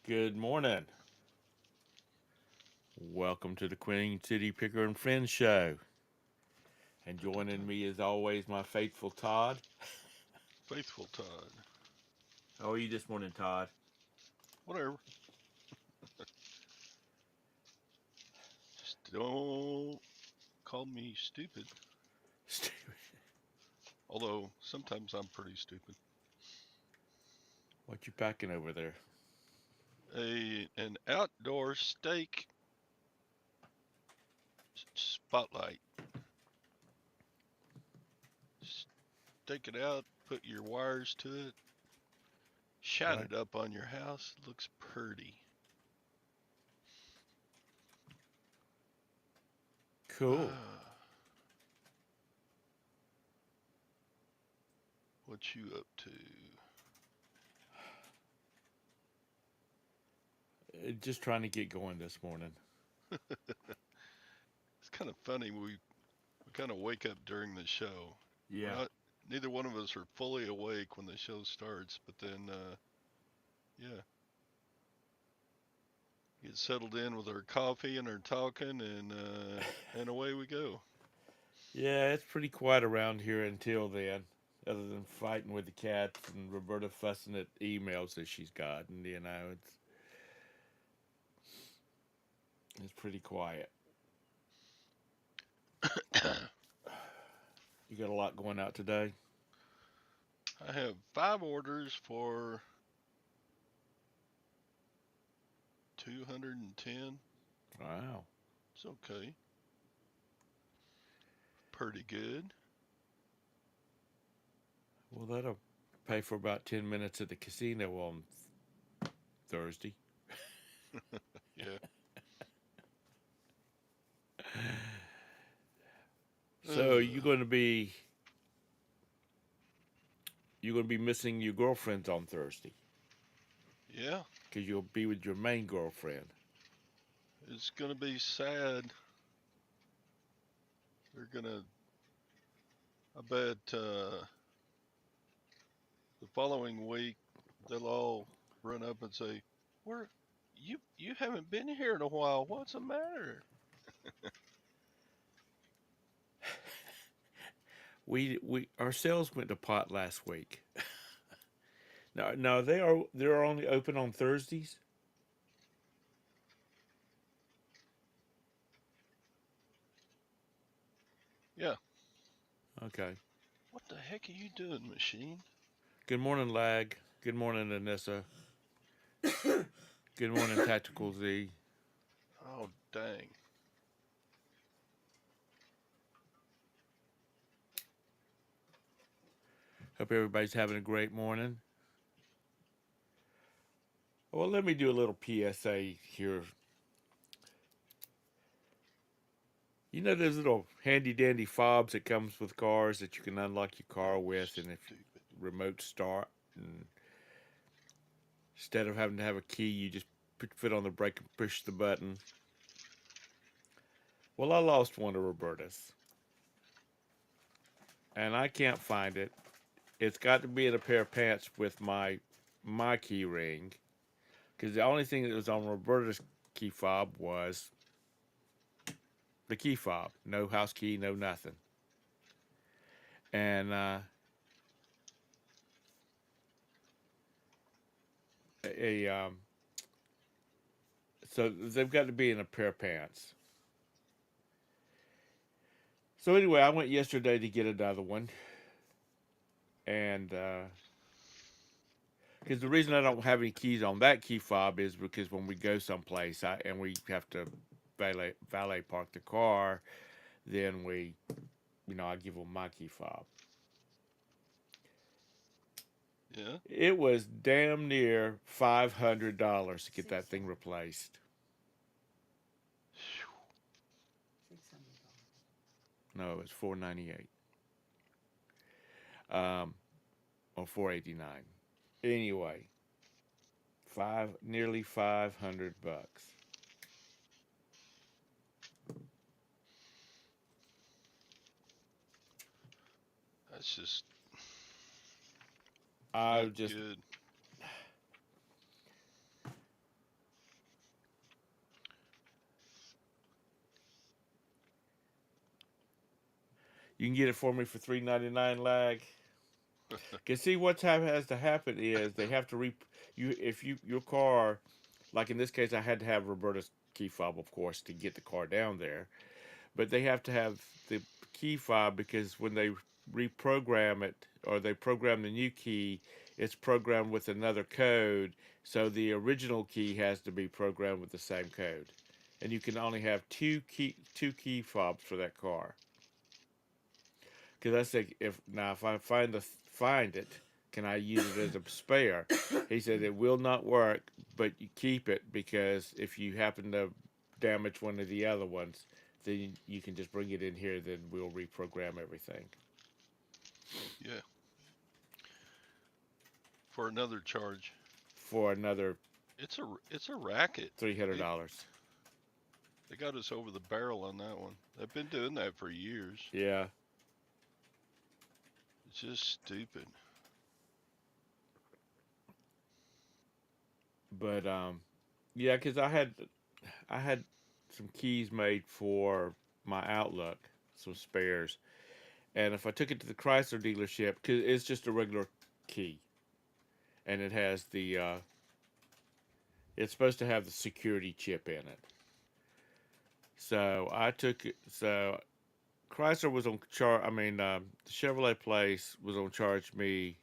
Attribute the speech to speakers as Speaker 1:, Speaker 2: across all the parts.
Speaker 1: Good morning. Welcome to the Queen City Picker and Friends show. And joining me as always, my faithful Todd.
Speaker 2: Faithful Todd.
Speaker 1: How are you this morning, Todd?
Speaker 2: Whatever. Just don't call me stupid. Although sometimes I'm pretty stupid.
Speaker 1: What you packing over there?
Speaker 2: An outdoor steak spotlight. Stake it out, put your wires to it, shine
Speaker 1: Right.
Speaker 2: it up on your house. It looks pretty.
Speaker 1: Cool.
Speaker 2: What you up to?
Speaker 1: Just trying to get going this morning.
Speaker 2: It's kind of funny. We kind of wake up during the show. We're
Speaker 1: Yeah.
Speaker 2: not. Neither one of us are fully awake when the show starts, but then yeah, get settled in with our coffee and our talking, and away we go.
Speaker 1: Yeah, it's pretty quiet around here until then, other than fighting with the cats and Roberta fussing at emails that she's gotten. It's pretty quiet. You got a lot going out today?
Speaker 2: I have 5 orders for 210.
Speaker 1: Wow.
Speaker 2: It's okay, pretty good.
Speaker 1: Well, that'll pay for about 10 minutes at the casino on Thursday.
Speaker 2: Yeah.
Speaker 1: So you're going to be missing your girlfriends on Thursday
Speaker 2: Yeah,
Speaker 1: because you'll be with your main girlfriend.
Speaker 2: it's gonna be sad. They're gonna. I bet the following week they'll all run up and say, "Where you haven't been here in a while. What's the matter?"
Speaker 1: We our sales went to pot last week. No, they're only open on Thursdays.
Speaker 2: Yeah.
Speaker 1: Okay.
Speaker 2: What the heck are you doing, machine?
Speaker 1: Good morning, Lag. Good morning, Anissa. Good morning, Tactical Z.
Speaker 2: Oh dang.
Speaker 1: Hope everybody's having a great morning. Well, let me do a little PSA here. You know those little handy dandy fobs that comes with cars that you can unlock your car
Speaker 2: Oh,
Speaker 1: with, and if
Speaker 2: stupid.
Speaker 1: remote start, and instead of having to have a key, you just put your foot on the brake and push the button. Well, I lost one of Roberta's, and I can't find it. It's got to be in a pair of pants with my key ring, because the only thing that was on Roberta's key fob was the key fob. No house key, no nothing. And a so they've got to be in a pair of pants. So anyway, I went yesterday to get another one, and because the reason I don't have any keys on that key fob is because when we go someplace and we have to valet park the car, then I give them my key fob.
Speaker 2: Yeah.
Speaker 1: It was damn near $500 to get that thing replaced. No, it was $498, or $489. Anyway, nearly $500.
Speaker 2: That's just
Speaker 1: I
Speaker 2: not
Speaker 1: just
Speaker 2: good.
Speaker 1: You can get it for me for $3.99 lag. Cause see what time has to happen is they have to you if you your car, like in this case I had to have Roberta's key fob of course to get the car down there, but they have to have the key fob because when they reprogram it or they program the new key, it's programmed with another code, so the original key has to be programmed with the same code, and you can only have two key fobs for that car. Because I said, if I find it, can I use it as a spare? He said it will not work, but you keep it because if you happen to damage one of the other ones, then you can just bring it in here. Then we'll reprogram everything
Speaker 2: Yeah, for another charge.
Speaker 1: for another
Speaker 2: It's a racket.
Speaker 1: three hundred
Speaker 2: They
Speaker 1: dollars.
Speaker 2: they got us over the barrel on that one. They've been doing that for years.
Speaker 1: Yeah,
Speaker 2: It's just stupid.
Speaker 1: but yeah, because I had some keys made for my Outlook, some spares, and if I took it to the Chrysler dealership, because it's just a regular key, and it has it's supposed to have the security chip in it. So I took it. So Chrysler was on charge. I mean, the Chevrolet place was on charge me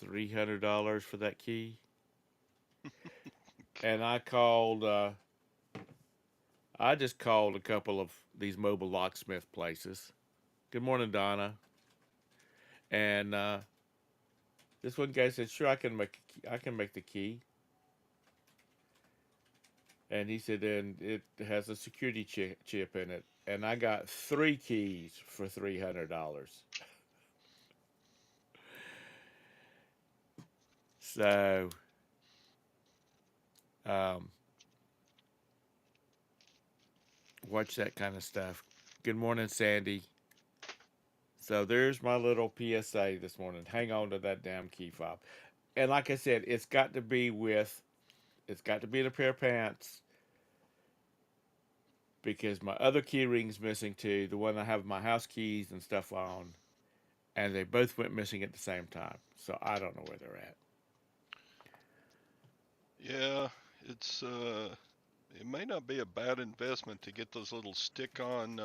Speaker 1: $300 for that key, and I just called a couple of these mobile locksmith places. Good morning, Donna. And this one guy said, "Sure, I can make the key." And he said, "And it has a security chip in it." And I got three keys for $300. So, um, watch that kind of stuff. Good morning, Sandy. So there's my little PSA this morning. Hang on to that damn key fob. And like I said, it's got to be in a pair of pants because my other key ring's missing too. The one I have my house keys and stuff on, and they both went missing at the same time. So I don't know where they're at.
Speaker 2: Yeah, it's it may not be a bad investment to get those little stick-on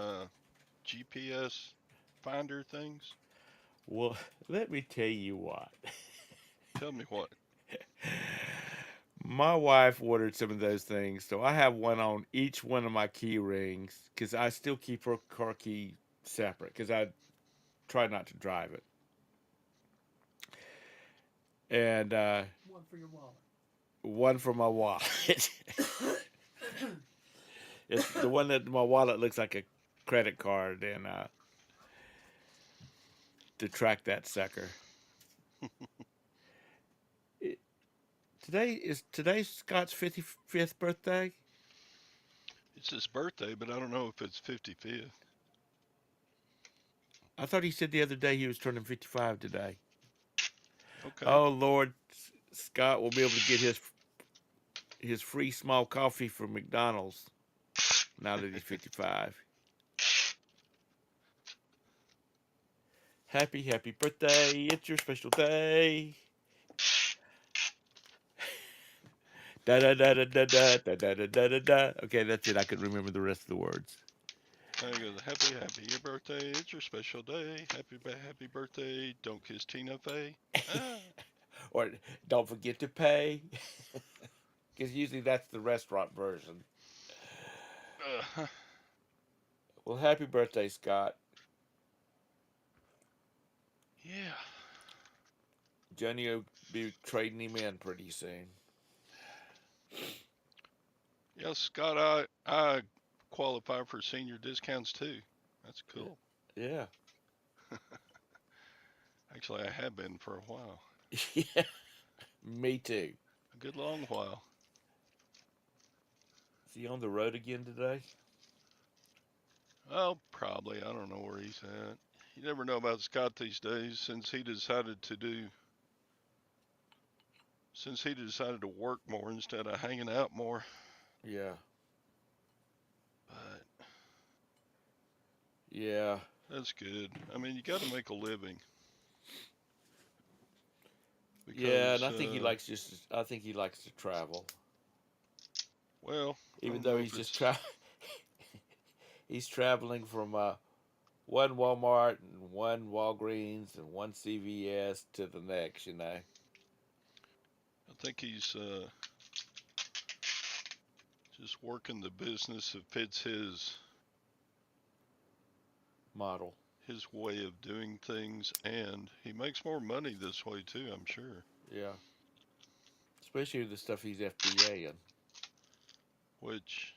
Speaker 2: GPS finder things.
Speaker 1: Well, let me tell you what.
Speaker 2: Tell me what.
Speaker 1: My wife ordered some of those things, so I have one on each one of my key rings because I still keep her car key separate because I try not to drive it. And
Speaker 3: One for your wallet.
Speaker 1: one for my wallet. It's the one that my wallet looks like a credit card, and to track that sucker. It, today's Scott's 55th birthday.
Speaker 2: It's his birthday, but I don't know if it's 55th.
Speaker 1: I thought he said the other day he was turning 55 today.
Speaker 2: Okay.
Speaker 1: Oh Lord, Scott will be able to get his free small coffee from McDonald's now that he's 55. Happy birthday! It's your special day. Da da da da da da da da da da da. Okay, that's it. I could remember the rest of the words.
Speaker 2: I go, happy your birthday. It's your special day. Happy birthday. Don't kiss Tina Fey. Ah.
Speaker 1: Or don't forget to pay, because usually that's the restaurant version.
Speaker 2: Uh,
Speaker 1: Well, happy birthday, Scott.
Speaker 2: yeah.
Speaker 1: Johnny will be trading him in pretty soon.
Speaker 2: Yeah, Scott, I qualify for senior discounts too. That's cool.
Speaker 1: Yeah.
Speaker 2: Actually, I have been for a while.
Speaker 1: Yeah. Me too.
Speaker 2: A good long while.
Speaker 1: Is he on the road again today?
Speaker 2: Oh, probably. I don't know where he's at. You never know about Scott these days since he decided to work more instead of hanging out more.
Speaker 1: Yeah.
Speaker 2: But
Speaker 1: Yeah,
Speaker 2: that's good. I mean, you got to make a living
Speaker 1: yeah, and
Speaker 2: because,
Speaker 1: I think he likes just. I think he likes to travel,
Speaker 2: well, I
Speaker 1: even
Speaker 2: don't
Speaker 1: though
Speaker 2: know
Speaker 1: he's
Speaker 2: if
Speaker 1: just
Speaker 2: it's,
Speaker 1: he's traveling from one Walmart and one Walgreens and one CVS to the next.
Speaker 2: I think he's just working the business that fits
Speaker 1: Model.
Speaker 2: his way of doing things, and he makes more money this way too, I'm sure.
Speaker 1: Yeah, especially the stuff he's FBA in.
Speaker 2: Which,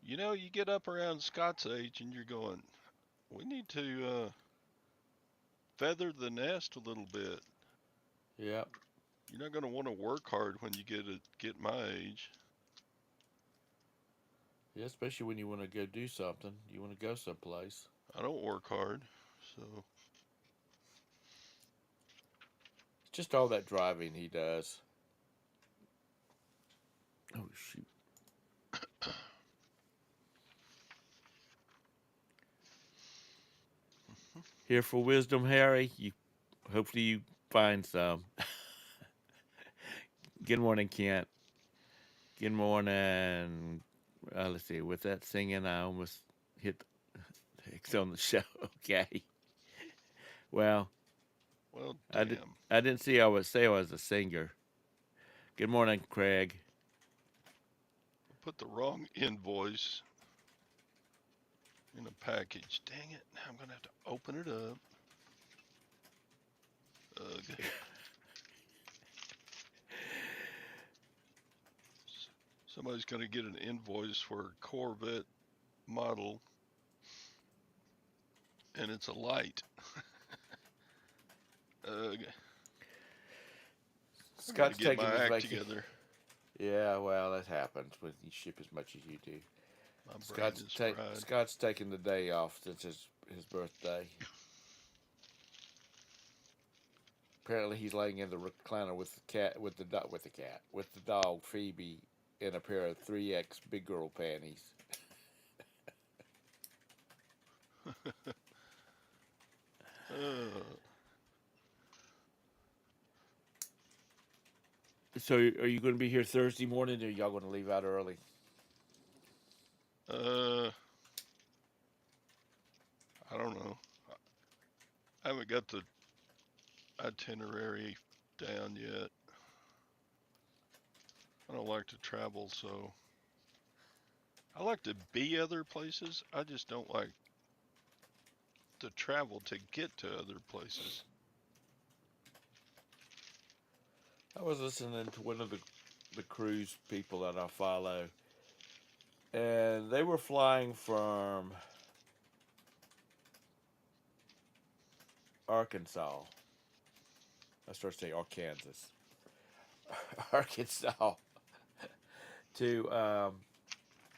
Speaker 2: you get up around Scott's age and you're going, we need to feather the nest a little bit.
Speaker 1: Yeah,
Speaker 2: You're not going to want to work hard when you get my age.
Speaker 1: yeah, especially when you want to go do something. You want to go someplace.
Speaker 2: I don't work hard, so
Speaker 1: It's just all that driving he does. Oh shoot! Here for wisdom, Harry. You hopefully you find some. Good morning, Kent. Good morning. Let's see. With that singing, I almost hit the X on the show. Okay. Well,
Speaker 2: well,
Speaker 1: I did.
Speaker 2: damn.
Speaker 1: I didn't see. I would say I was a singer. Good morning, Craig.
Speaker 2: I put the wrong invoice in a package. Dang it! Now I'm going to have to open it up. Ugh. Somebody's going to get an invoice for a Corvette model, and it's a light. Ugh. I got to
Speaker 1: Scott's
Speaker 2: get
Speaker 1: taking
Speaker 2: my
Speaker 1: his
Speaker 2: act
Speaker 1: vacation.
Speaker 2: together.
Speaker 1: Yeah, well, that happens when you ship as much as you do.
Speaker 2: My brain is fried.
Speaker 1: Scott's taking the day off since his birthday. Apparently, he's laying in the recliner with the cat with the dog Phoebe in a pair of 3X big girl panties.
Speaker 2: Uh,
Speaker 1: So, are you going to be here Thursday morning, or are y'all going to leave out early?
Speaker 2: uh, I don't know. I haven't got the itinerary down yet. I don't like to travel, so I like to be other places. I just don't like to travel to get to other places.
Speaker 1: I was listening to one of the cruise people that I follow, and they were flying from Arkansas. I started to say Arkansas, Arkansas to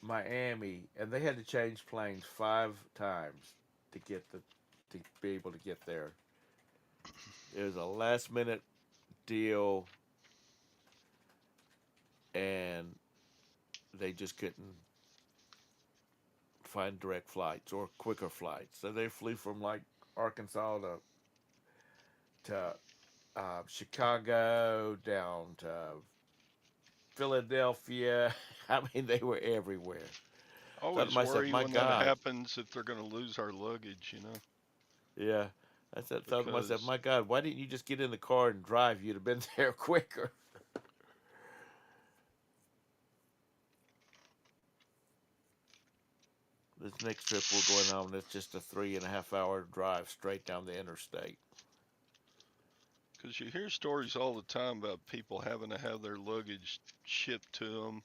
Speaker 1: Miami, and they had to change planes 5 times to to be able to get there. It was a last minute deal, and they just couldn't find direct flights or quicker flights. So they flew from like Arkansas to Chicago down to Philadelphia. I mean, they were everywhere.
Speaker 2: I
Speaker 1: Thought to
Speaker 2: always
Speaker 1: myself,
Speaker 2: worry
Speaker 1: my
Speaker 2: when that
Speaker 1: God,
Speaker 2: happens if they're going to lose our luggage.
Speaker 1: yeah. Thought to myself,
Speaker 2: Because
Speaker 1: my God, why didn't you just get in the car and drive? You'd have been there quicker. This next trip we're going on, it's just a 3.5 hour drive straight down the interstate.
Speaker 2: you hear stories all the time about people having to have their luggage shipped to them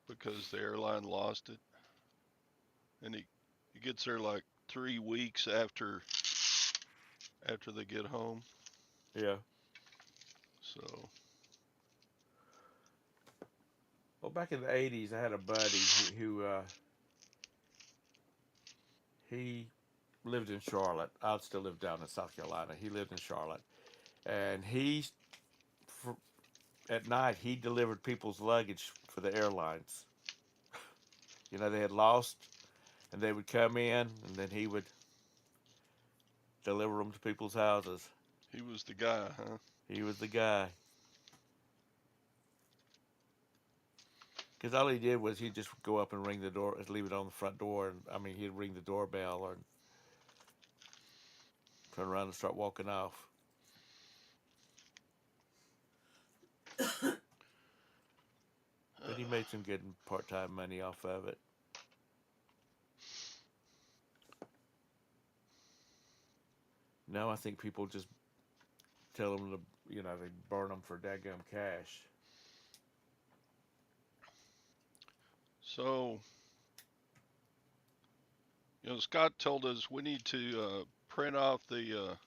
Speaker 2: because the airline lost it, and he gets there like 3 weeks after they get home.
Speaker 1: Yeah.
Speaker 2: So
Speaker 1: Well, back in the '80s, I had a buddy who he lived in Charlotte. I still live down in South Carolina. He lived in Charlotte, and at night he delivered people's luggage for the airlines. They had lost, and they would come in, and then he would deliver them to people's houses.
Speaker 2: He was the guy, huh?
Speaker 1: He was the guy. Because all he did was he'd just go up and ring the door, leave it on the front door, and he'd ring the doorbell or turn around and start walking off. But he made some good part-time money off of it. Now I think people just tell them to, they burn them for daggum cash.
Speaker 2: So, Scott told us we need to print off the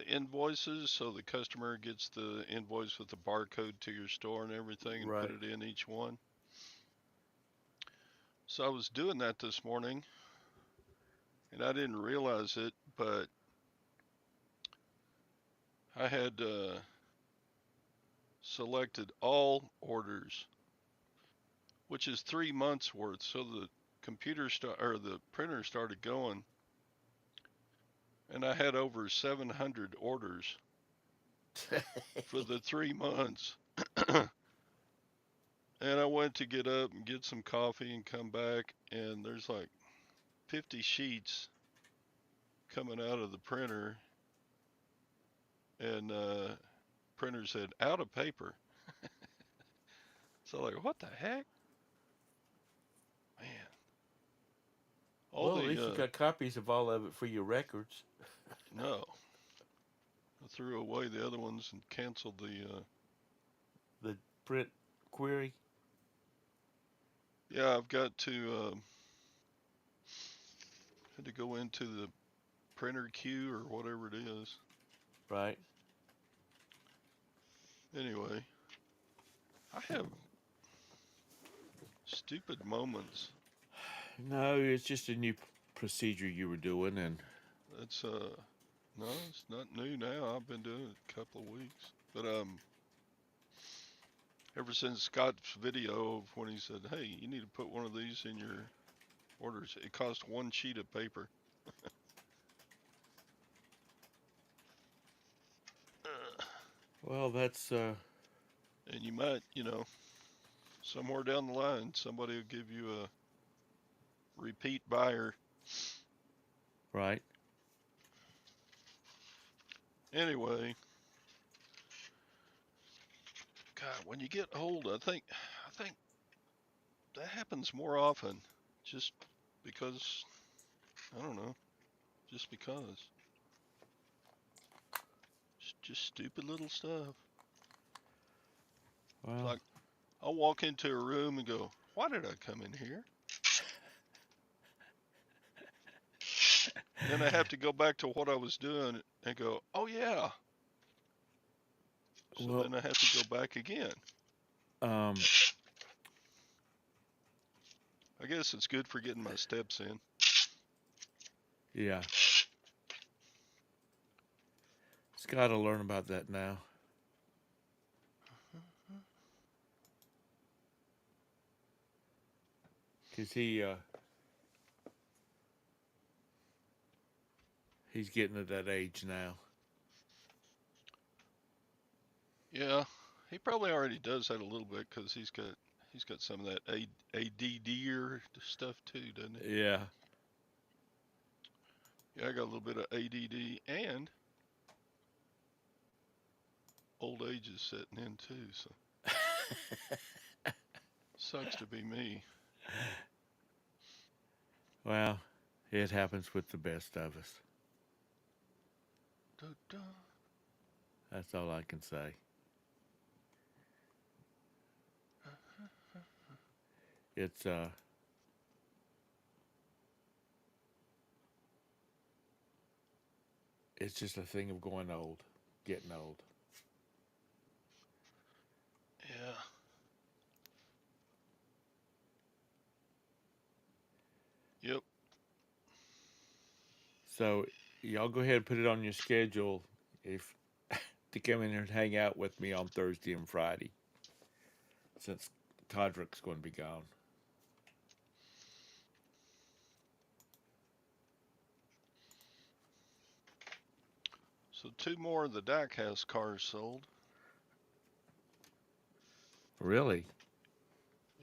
Speaker 2: invoices so the customer gets the invoice with the barcode to your store and everything and put
Speaker 1: Right.
Speaker 2: it in each one. So I was doing that this morning and I didn't realize it, but I had selected all orders, which is 3 months worth. So the the printer started going, and I had over 700 orders for the 3 months. And I went to get up and get some coffee and come back, and there's like 50 sheets coming out of the printer, and printer said out of paper. So like, what the heck, man? All
Speaker 1: Well, at least you
Speaker 2: the
Speaker 1: got copies of all of it for your records.
Speaker 2: no, I threw away the other ones and canceled the.
Speaker 1: The print query.
Speaker 2: Yeah, I've got to had to go into the printer queue or whatever it is.
Speaker 1: Right.
Speaker 2: Anyway, I have stupid moments.
Speaker 1: No, it's just a new procedure you were doing, and
Speaker 2: It's no, it's not new now. I've been doing it a couple of weeks. But ever since Scott's video of when he said, "Hey, you need to put one of these in your orders," it cost one sheet of paper.
Speaker 1: well, that's
Speaker 2: And you might, somewhere down the line, somebody will give you a repeat buyer.
Speaker 1: right.
Speaker 2: Anyway, God, when you get old, I think that happens more often, just because I don't know, just because, just stupid little stuff. It's
Speaker 1: Well,
Speaker 2: like I'll walk into a room and go, "Why did I come in here?" Then I have to go back to what I was doing and go, "Oh yeah." So
Speaker 1: well,
Speaker 2: then I have to go back again.
Speaker 1: um,
Speaker 2: I guess it's good for getting my steps in.
Speaker 1: yeah. It's got to learn about that now. Cause he's getting to that age now.
Speaker 2: Yeah, he probably already does that a little bit because he's got some of that ADD or stuff too, doesn't he?
Speaker 1: Yeah.
Speaker 2: Yeah, I got a little bit of ADD and old age is setting in too. So sucks to be me.
Speaker 1: Well, it happens with the best of us.
Speaker 2: Da, da.
Speaker 1: That's all I can say. It's it's just a thing of going old, getting old.
Speaker 2: Yeah. Yep.
Speaker 1: So y'all go ahead and put it on your schedule if to come in here and hang out with me on Thursday and Friday. since Todrick's going to be gone.
Speaker 2: So 2 more of the Dak House cars sold.
Speaker 1: Really?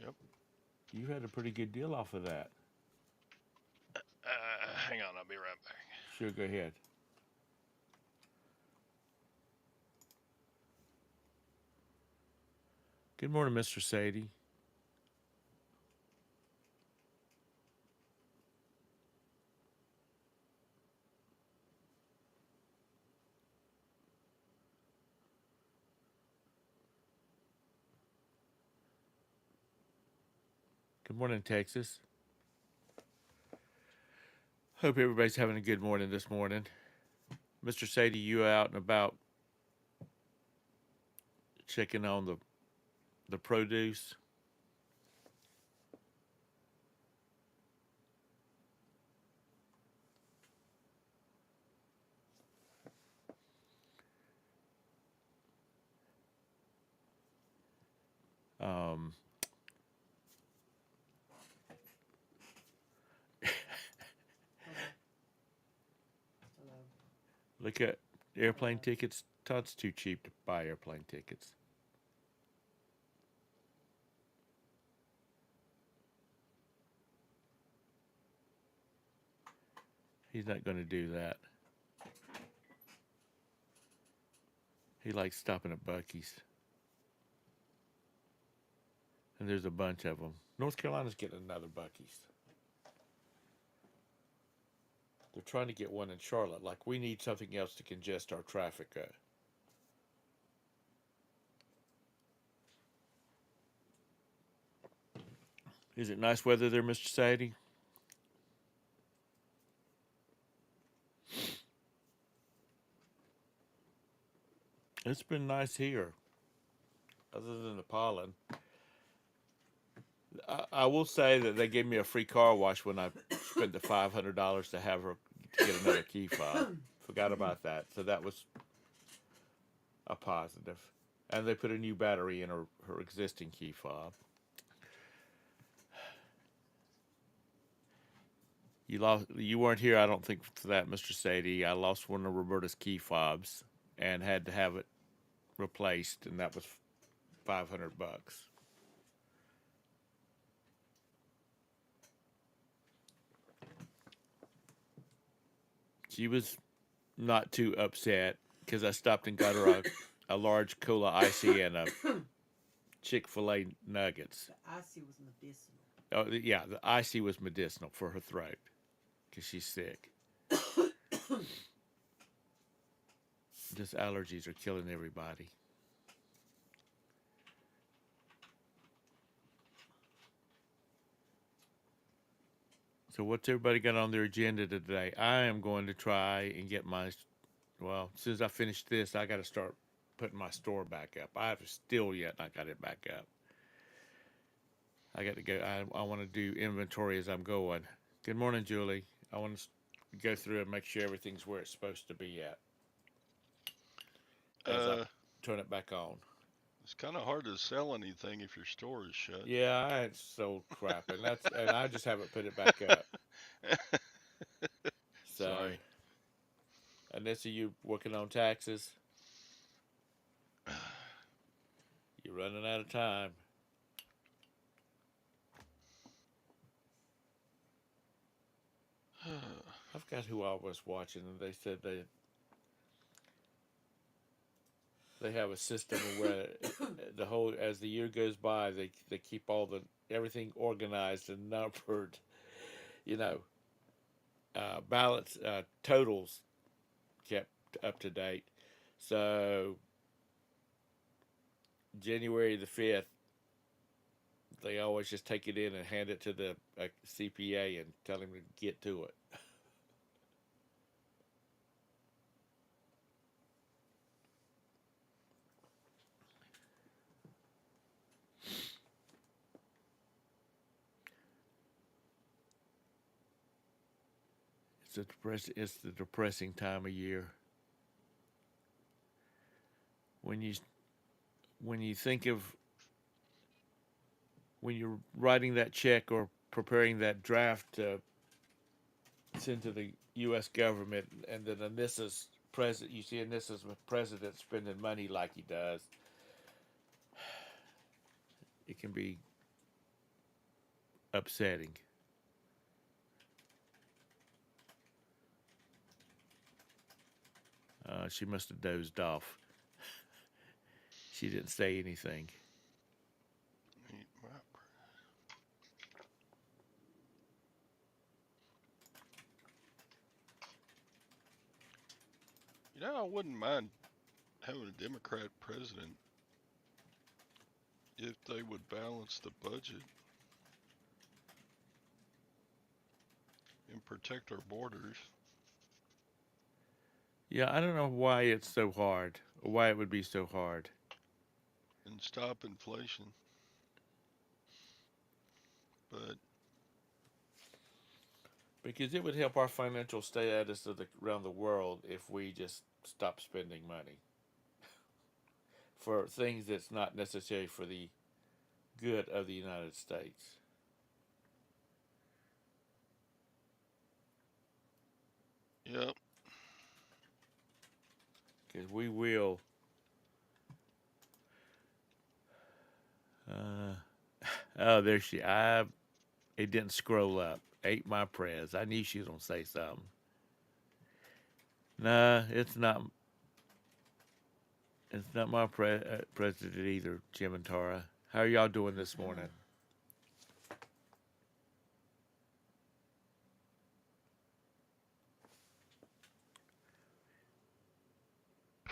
Speaker 2: Yep.
Speaker 1: You had a pretty good deal off of that.
Speaker 2: Hang on, I'll be right back.
Speaker 1: Sure, go ahead. Good morning, Mr. Sadie. Good morning, Texas. Hope everybody's having a good morning this morning. Mr. Sadie, you out and about checking on the produce? Um, Look at airplane tickets. Todd's too cheap to buy airplane tickets. He's not going to do that. He likes stopping at Buc-ee's. And there's a bunch of them. North Carolina's getting another Buc-ee's. They're trying to get one in Charlotte. Like, we need something else to congest our traffic. Is it nice weather there, Mr. Sadie? It's been nice here, other than the pollen. I will say that they gave me a free car wash when I spent the $500 to have her to get another key fob. Forgot about that. So that was a positive. And they put a new battery in her existing key fob. You weren't here, I don't think, for that, Mr. Sadie. I lost one of Roberta's key fobs and had to have it replaced, and that was $500. She was not too upset because I stopped and got her a large cola icy and a Chick-fil-A nuggets.
Speaker 3: The icy was medicinal.
Speaker 1: Oh yeah, the icy was medicinal for her throat because she's sick. Just allergies are killing everybody. So what's everybody got on their agenda today? I am going to try and get well, as soon as I finish this, I got to start putting my store back up. I have still yet not got it back up. I got to go. I want to do inventory as I'm going. Good morning, Julie. I want to go through and make sure everything's where it's supposed to be at as I turn it back on.
Speaker 2: It's kind of hard to sell anything if your store is shut.
Speaker 1: Yeah, I had sold crap, and I just haven't put it back up. So,
Speaker 2: Sorry.
Speaker 1: Anissa, you working on taxes? You're running out of time. I forgot who I was watching, and they said they have a system where the whole as the year goes by, they keep everything organized and numbered. You know, balance totals kept up to date. So January the 5th, they always just take it in and hand it to the CPA and tell him to get to it. It's the depressing time of year. When you think of when you're writing that check or preparing that draft to send to the U.S. government, and then Anissa's president, you see Anissa's president spending money like he does, it can be upsetting. She must have dozed off. She didn't say anything.
Speaker 2: You know, I wouldn't mind having a Democrat president if they would balance the budget and protect our borders
Speaker 1: Yeah, I don't know why it's so hard, or why it would be so hard.
Speaker 2: and stop inflation. But
Speaker 1: Because it would help our financial status around the world if we just stop spending money for things that's not necessary for the good of the United States.
Speaker 2: yeah,
Speaker 1: Because we will. Uh, oh, there she. It didn't scroll up. Ate my prayers. I knew she was gonna say something. Nah, it's not. It's not my president either, Jim and Tara. How are y'all doing this morning?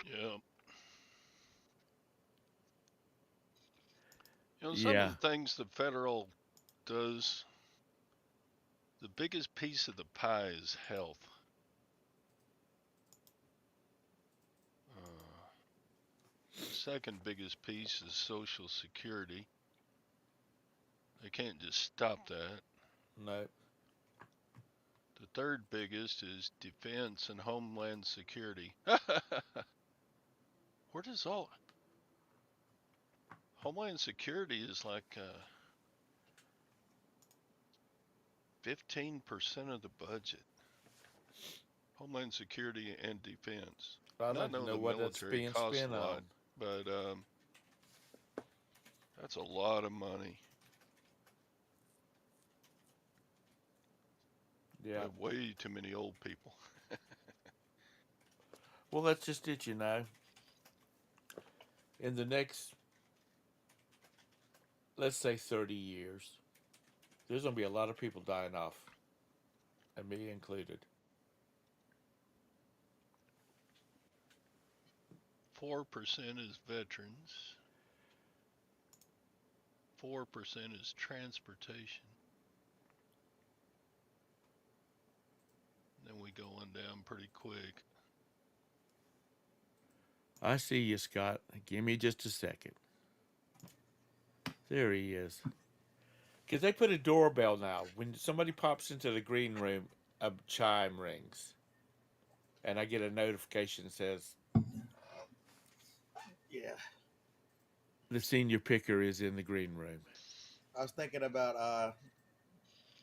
Speaker 2: yeah. You know, some of
Speaker 1: Yeah,
Speaker 2: the things the federal does, the biggest piece of the pie is health. The second biggest piece is Social Security. They can't just stop that.
Speaker 1: no.
Speaker 2: The third biggest is Defense and Homeland Security. Where does all Homeland Security is like 15% of the budget. Homeland Security and Defense.
Speaker 1: I'd
Speaker 2: And I
Speaker 1: like to
Speaker 2: know
Speaker 1: know
Speaker 2: the
Speaker 1: what that's
Speaker 2: military
Speaker 1: being
Speaker 2: costs a
Speaker 1: spent on.
Speaker 2: lot, but that's a lot of money. We
Speaker 1: Yeah.
Speaker 2: have way too many old people.
Speaker 1: Well, that's just it, you know. In the next, let's say, 30 years, there's going to be a lot of people dying off, and me included.
Speaker 2: 4% is veterans. 4% is transportation. Then we go on down pretty quick.
Speaker 1: I see you, Scott. Give me just a second. There he is. Because they put a doorbell now. When somebody pops into the green room, a chime rings. And I get a notification that says,
Speaker 3: Yeah,
Speaker 1: the senior picker is in the green room.
Speaker 3: I was thinking about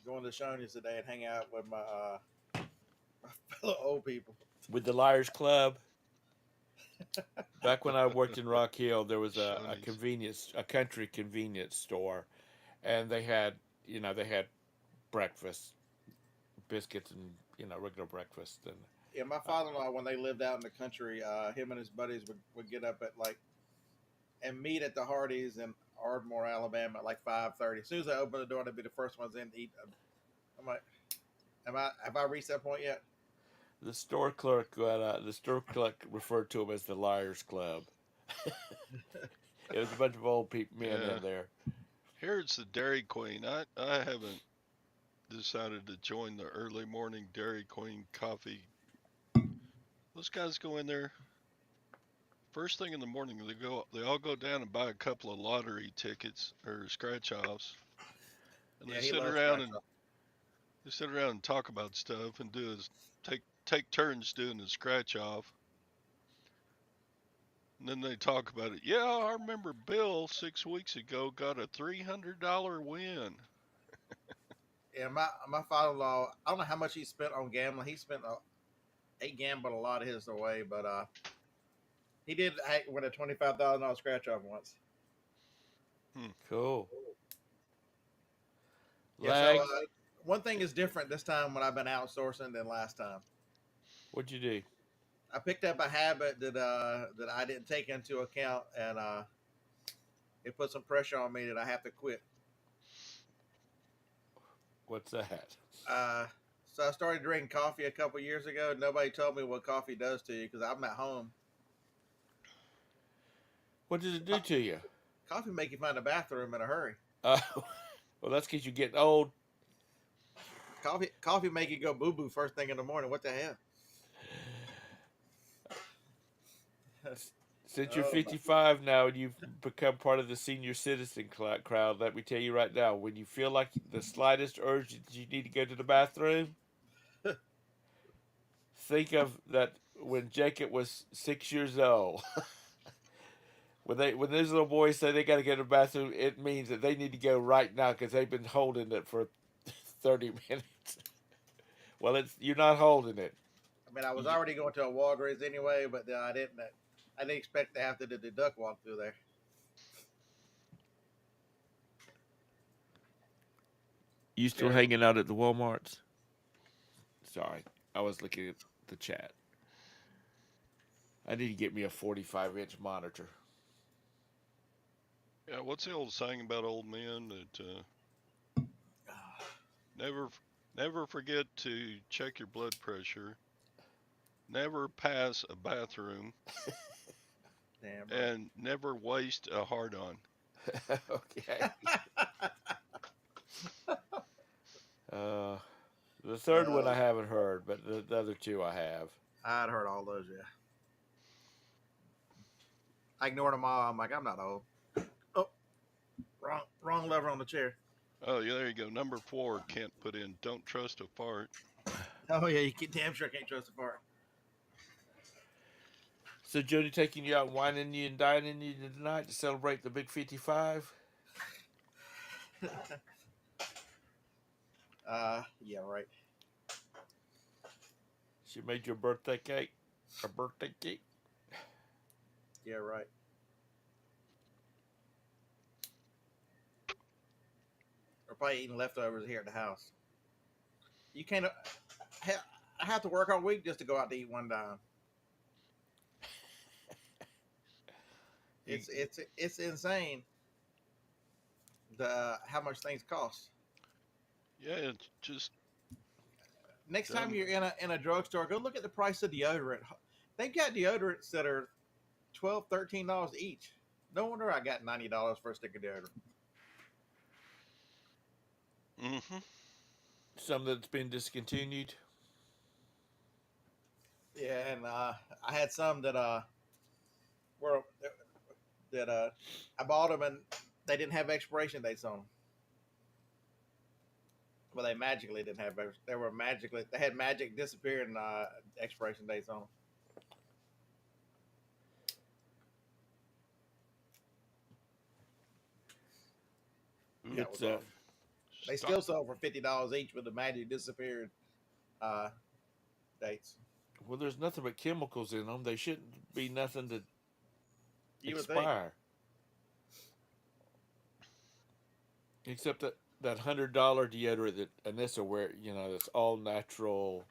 Speaker 3: going to Shoney's today and hang out with my my fellow old people.
Speaker 1: With the Liars Club, back when I worked in Rock Hill, there was
Speaker 2: Shoney's.
Speaker 1: a country convenience store, and they had breakfast, biscuits, and regular breakfast, and
Speaker 3: Yeah, my
Speaker 1: uh,
Speaker 3: father-in-law, when they lived out in the country, him and his buddies would get up at like and meet at the Hardee's in Ardmore, Alabama, at like 5:30. As soon as I open the door, they'd be the first ones in to eat. I'm like, am I have I reached that point yet?
Speaker 1: the store clerk referred to them as the Liars Club. It was a bunch of old men
Speaker 2: Yeah.
Speaker 1: in there.
Speaker 2: Here's the Dairy Queen. I haven't decided to join the early morning Dairy Queen coffee. Those guys go in there first thing in the morning. They all go down and buy a couple of lottery tickets or scratch offs, and
Speaker 3: Yeah, he loves scratch off.
Speaker 2: they sit around and talk about stuff and take turns doing the scratch off. And then they talk about it. Yeah, I remember Bill 6 weeks ago got a $300 win.
Speaker 3: Yeah, my father-in-law. I don't know how much he spent on gambling. He gambled a lot of his away, but he did win a $25,000 scratch off once.
Speaker 2: Hmm.
Speaker 1: Cool.
Speaker 3: Yeah. So
Speaker 1: Lags.
Speaker 3: one thing is different this time when I've been outsourcing than last time.
Speaker 1: What'd you do?
Speaker 3: I picked up a habit that I didn't take into account, and it put some pressure on me that I have to quit.
Speaker 1: What's that?
Speaker 3: Uh, so I started drinking coffee a couple years ago. Nobody told me what coffee does to you because I'm at home.
Speaker 1: What does it do to you?
Speaker 3: Coffee make you find a bathroom in a hurry.
Speaker 1: Uh, well, that's because you're getting old.
Speaker 3: Coffee make you go boo boo first thing in the morning. What the hell?
Speaker 1: Since you're
Speaker 3: Oh my.
Speaker 1: 55 now and you've become part of the senior citizen crowd, let me tell you right now, when you feel like the slightest urge that you need to go to the bathroom, think of that when Jacob was 6 years old. When those little boys say they got to go to the bathroom, it means that they need to go right now because they've been holding it for 30 minutes. Well, you're not holding it.
Speaker 3: I mean, I was
Speaker 1: You,
Speaker 3: already going to a Walgreens anyway, but then I didn't expect to have to do the duck walk through there.
Speaker 1: you still
Speaker 3: Terrible.
Speaker 1: hanging out at the Walmarts? Sorry, I was looking at the chat. I need to get me a 45-inch monitor.
Speaker 2: Yeah, what's the old saying about old men that never never forget to check your blood pressure, never pass a bathroom,
Speaker 3: Damn right.
Speaker 2: and never waste a hard on.
Speaker 1: Okay. Uh, the third one I
Speaker 3: uh,
Speaker 1: haven't heard, but the other two I have.
Speaker 3: I'd heard all those. Yeah, I ignored them all. I'm like, I'm not old. Oh, wrong lever on the chair.
Speaker 2: Oh, yeah, there you go. Number 4, can't put in don't trust a fart.
Speaker 3: Oh yeah, you can damn sure can't trust the part.
Speaker 1: So Jody taking you out, whining you and dining you tonight to celebrate the big 55.
Speaker 3: Yeah, right.
Speaker 1: She made you a birthday cake. A birthday cake.
Speaker 3: Yeah, right. We're probably eating leftovers here at the house. You can't. I have to work all week just to go out to eat one time.
Speaker 1: You,
Speaker 3: It's insane the how much things cost.
Speaker 2: Yeah, it's just
Speaker 3: Next time
Speaker 2: dumb.
Speaker 3: you're in a drugstore, go look at the price of deodorant. They've got deodorants that are $12, $13 each. No wonder I got $90 for a stick of deodorant.
Speaker 2: Hmm.
Speaker 1: some that's been discontinued.
Speaker 3: Yeah, and I had some that were that I bought them and they didn't have expiration dates on them. Well, they magically didn't have. They had magic disappearing expiration dates on them.
Speaker 2: Ooh,
Speaker 3: Yeah, it
Speaker 1: It's
Speaker 3: was awful. They
Speaker 2: stock.
Speaker 3: still sell for $50 each with the magic disappeared uh, dates.
Speaker 1: well, there's nothing but chemicals in them. They shouldn't be nothing to
Speaker 3: You would think.
Speaker 1: expire, except that $100 deodorant that Anissa wear. That's all natural,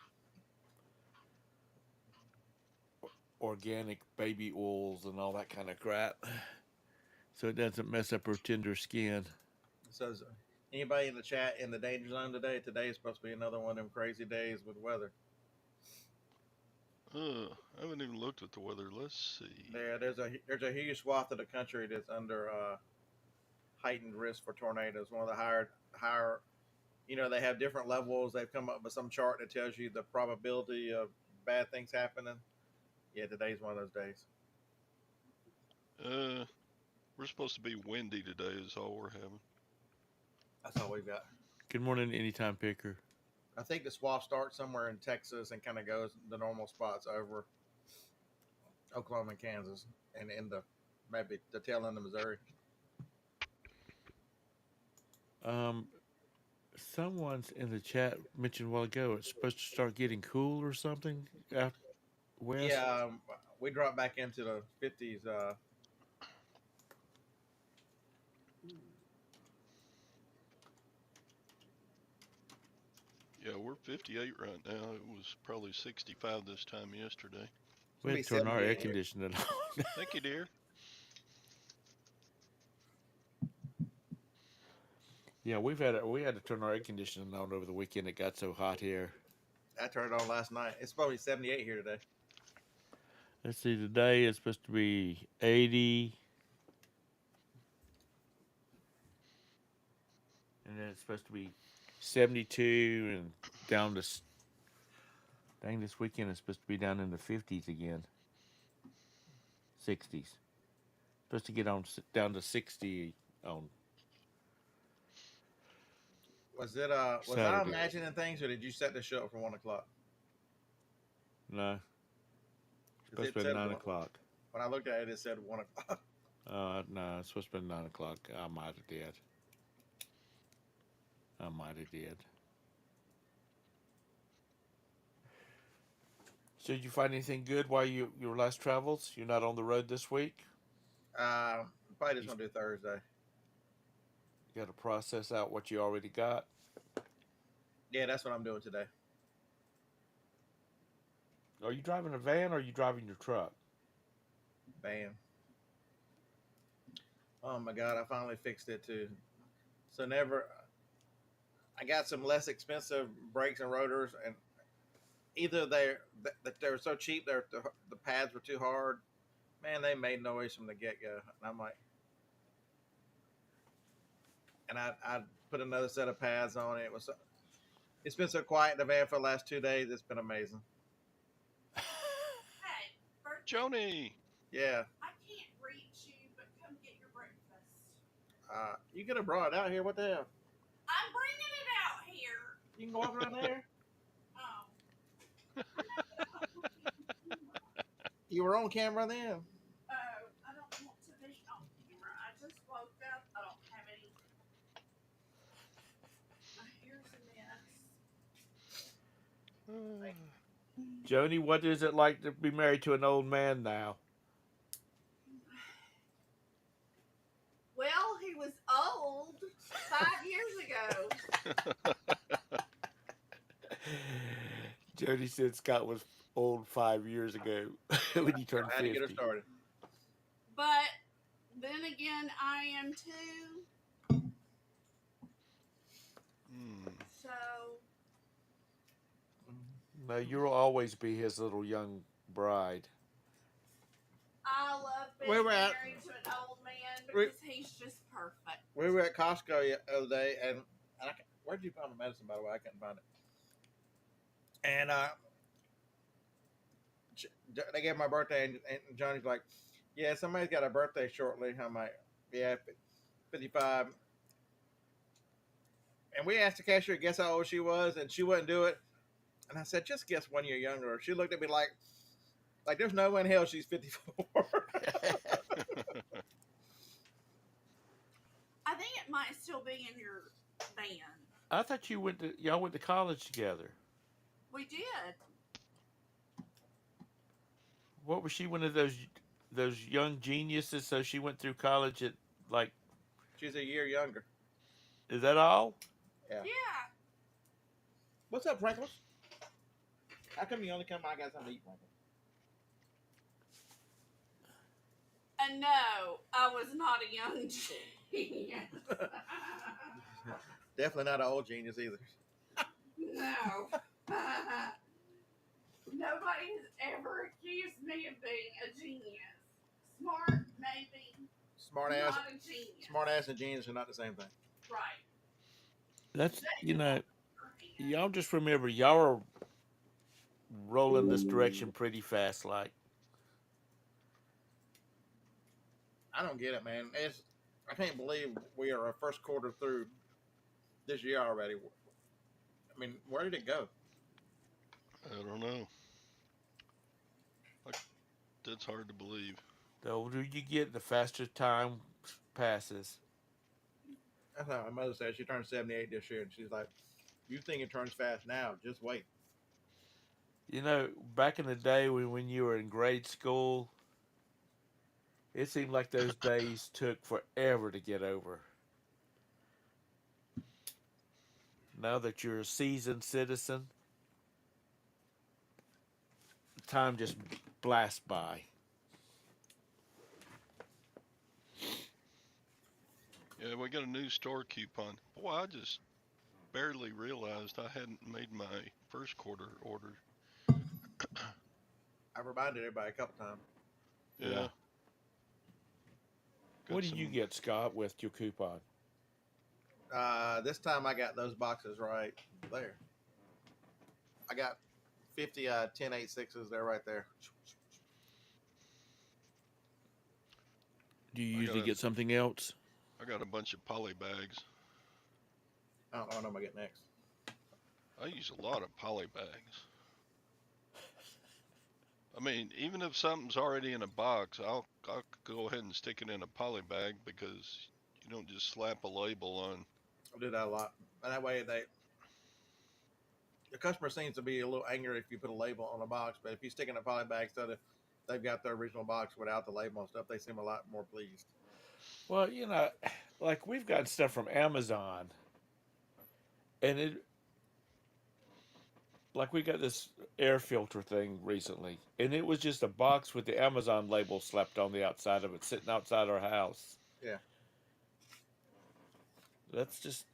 Speaker 1: organic baby oils and all that kind of crap, so it doesn't mess up her tender skin.
Speaker 3: So, anybody in the chat in the danger zone today? Today is supposed to be another one of them crazy days with weather.
Speaker 2: I haven't even looked at the weather. Let's see.
Speaker 3: There's a huge swath of the country that's under heightened risk for tornadoes. One of the higher. They have different levels. They've come up with some chart that tells you the probability of bad things happening. Yeah, today's one of those days.
Speaker 2: Uh, we're supposed to be windy today, is all we're having.
Speaker 3: That's all we've got.
Speaker 1: Good morning, anytime picker.
Speaker 3: I think the swath starts somewhere in Texas and kind of goes the normal spots over Oklahoma and Kansas, and in the maybe the tail end of Missouri.
Speaker 1: Um, someone's in the chat mentioned a while ago it's supposed to start getting cool or something out west.
Speaker 3: Yeah, we dropped back into the 50s.
Speaker 2: Yeah, we're 58 right now. It was probably 65 this time yesterday.
Speaker 3: It's
Speaker 1: We
Speaker 3: gonna
Speaker 1: had
Speaker 3: be
Speaker 1: to turn our air
Speaker 3: 78 here.
Speaker 1: conditioning on.
Speaker 2: Thank you, dear.
Speaker 1: Yeah, we had to turn our air conditioning on over the weekend. It got so hot here.
Speaker 3: I turned it on last night. It's supposed to be 78 here today.
Speaker 1: Let's see, today it's supposed to be 80, and then it's supposed to be 72, and down to dang, this weekend it's supposed to be down in the 50s again, 60s. Supposed to get on down to 60 on
Speaker 3: Was I
Speaker 1: Saturday.
Speaker 3: imagining things, or did you set the show up for 1 o'clock?
Speaker 1: No,
Speaker 3: Because
Speaker 1: supposed
Speaker 3: it
Speaker 1: to be
Speaker 3: said
Speaker 1: 9
Speaker 3: one.
Speaker 1: o'clock.
Speaker 3: When I looked at it, it said 1 o'clock.
Speaker 1: No, it's supposed to be 9 o'clock. I might have did. I might have did. So did you find anything good while your last travels? You're not on the road this week.
Speaker 3: Probably just
Speaker 1: You
Speaker 3: gonna do Thursday.
Speaker 1: got to process out what you already got.
Speaker 3: Yeah, that's what I'm doing today.
Speaker 1: Are you driving a van or are you driving your truck?
Speaker 3: Bam. Oh my god, I finally fixed it too. So never. I got some less expensive brakes and rotors, and either they were so cheap, the pads were too hard. Man, they made noise from the get go, and I'm like, and I put another set of pads on it. It's been so quiet in the van for the last 2 days. It's been amazing.
Speaker 4: Hey, birthday.
Speaker 2: Joni!
Speaker 3: Yeah,
Speaker 4: I can't reach you, but come get your breakfast.
Speaker 3: you could have brought it out here. What the hell?
Speaker 4: I'm bringing it out here.
Speaker 3: You can walk around there.
Speaker 4: Oh. I know, but I'm not looking at the camera.
Speaker 3: You were on camera then.
Speaker 4: Oh, I don't want to be on camera. I just woke up. I don't have any. Here's a mess.
Speaker 1: Joni, what is it like to be married to an old man now?
Speaker 4: Well, he was old 5 years ago.
Speaker 1: Joni said Scott was old 5 years ago when he turned
Speaker 3: I had to get her
Speaker 1: 50.
Speaker 3: started.
Speaker 4: But then again, I am too. So
Speaker 1: No, you'll always be his little young bride.
Speaker 4: I love being
Speaker 3: Where we're at-
Speaker 4: married to an old man because he's just perfect.
Speaker 3: We were at Costco the other day, and where'd you find the medicine? By the way, I couldn't find it. And they gave my birthday, and Johnny's like, "Yeah, somebody's got a birthday shortly." I'm like, "Yeah, 55." And we asked the cashier, guess how old she was, and she wouldn't do it. And I said, "Just guess 1 year younger." She looked at me like there's no way in hell she's 54.
Speaker 4: I think it might still be in your van.
Speaker 1: I thought y'all went to college together.
Speaker 4: We did.
Speaker 1: What was she, one of those young geniuses? So she went through college at like,
Speaker 3: She's a year younger.
Speaker 1: is that all?
Speaker 3: Yeah.
Speaker 4: Yeah.
Speaker 3: What's up, Frankles? How come you only come? I got something to eat, Frankles.
Speaker 4: And no, I was not a young genius.
Speaker 3: Definitely not an old genius either.
Speaker 4: No. Nobody has ever accused me of being a genius. Smart, maybe.
Speaker 3: Smart ass,
Speaker 4: Not a genius.
Speaker 3: smart ass, and genius are not the same thing.
Speaker 4: Right.
Speaker 1: That's, y'all just remember, y'all are rolling this direction pretty fast. Like,
Speaker 3: I don't get it, man. I can't believe we are a first quarter through this year already. I mean, where did it go?
Speaker 2: I don't know. Like It's hard to believe.
Speaker 1: The older you get, the faster time passes.
Speaker 3: That's how my mother said. She turned 78 this year, and she's like, "You think it turns fast now? Just wait."
Speaker 1: You know, back in the day when you were in grade school, it seemed like those days took forever to get over. Now that you're a seasoned citizen, time just blasts by.
Speaker 2: Yeah, we got a new store coupon. Boy, I just barely realized I hadn't made my first quarter order.
Speaker 3: I reminded everybody a couple times.
Speaker 2: Yeah,
Speaker 1: Yeah.
Speaker 2: got
Speaker 1: What did you
Speaker 2: some.
Speaker 1: get, Scott, with your coupon?
Speaker 3: This time I got those boxes right there. I got 50 10.86s there right there.
Speaker 1: Do you
Speaker 2: I got
Speaker 1: usually
Speaker 2: a.
Speaker 1: get something else?
Speaker 2: I got a bunch of poly bags.
Speaker 3: I don't know what I'm gonna get next.
Speaker 2: I use a lot of poly bags. I mean, even if something's already in a box, I'll go ahead and stick it in a poly bag because you don't just slap a label on.
Speaker 3: I do that a lot, and that way the customer seems to be a little angry if you put a label on a box, but if you stick in a poly bag so that they've got the original box without the label and stuff, they seem a lot more pleased.
Speaker 1: Well, like we've got stuff from Amazon, and it like we got this air filter thing recently, and it was just a box with the Amazon label slapped on the outside of it, sitting outside our house.
Speaker 3: Yeah.
Speaker 1: That's just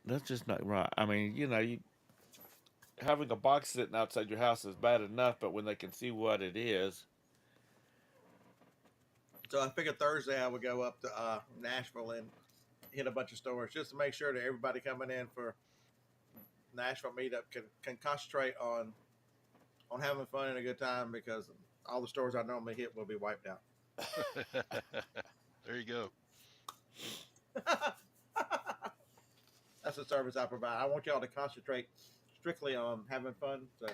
Speaker 1: that's just not right. I mean, having a box sitting outside your house is bad enough, but when they can see what it is,
Speaker 3: So I figured Thursday I would go up to Nashville and hit a bunch of stores just to make sure that everybody coming in for Nashville meetup can concentrate on having fun and a good time because all the stores I normally hit will be wiped out.
Speaker 2: There you go.
Speaker 3: That's the service I provide. I want y'all to concentrate strictly on having fun. So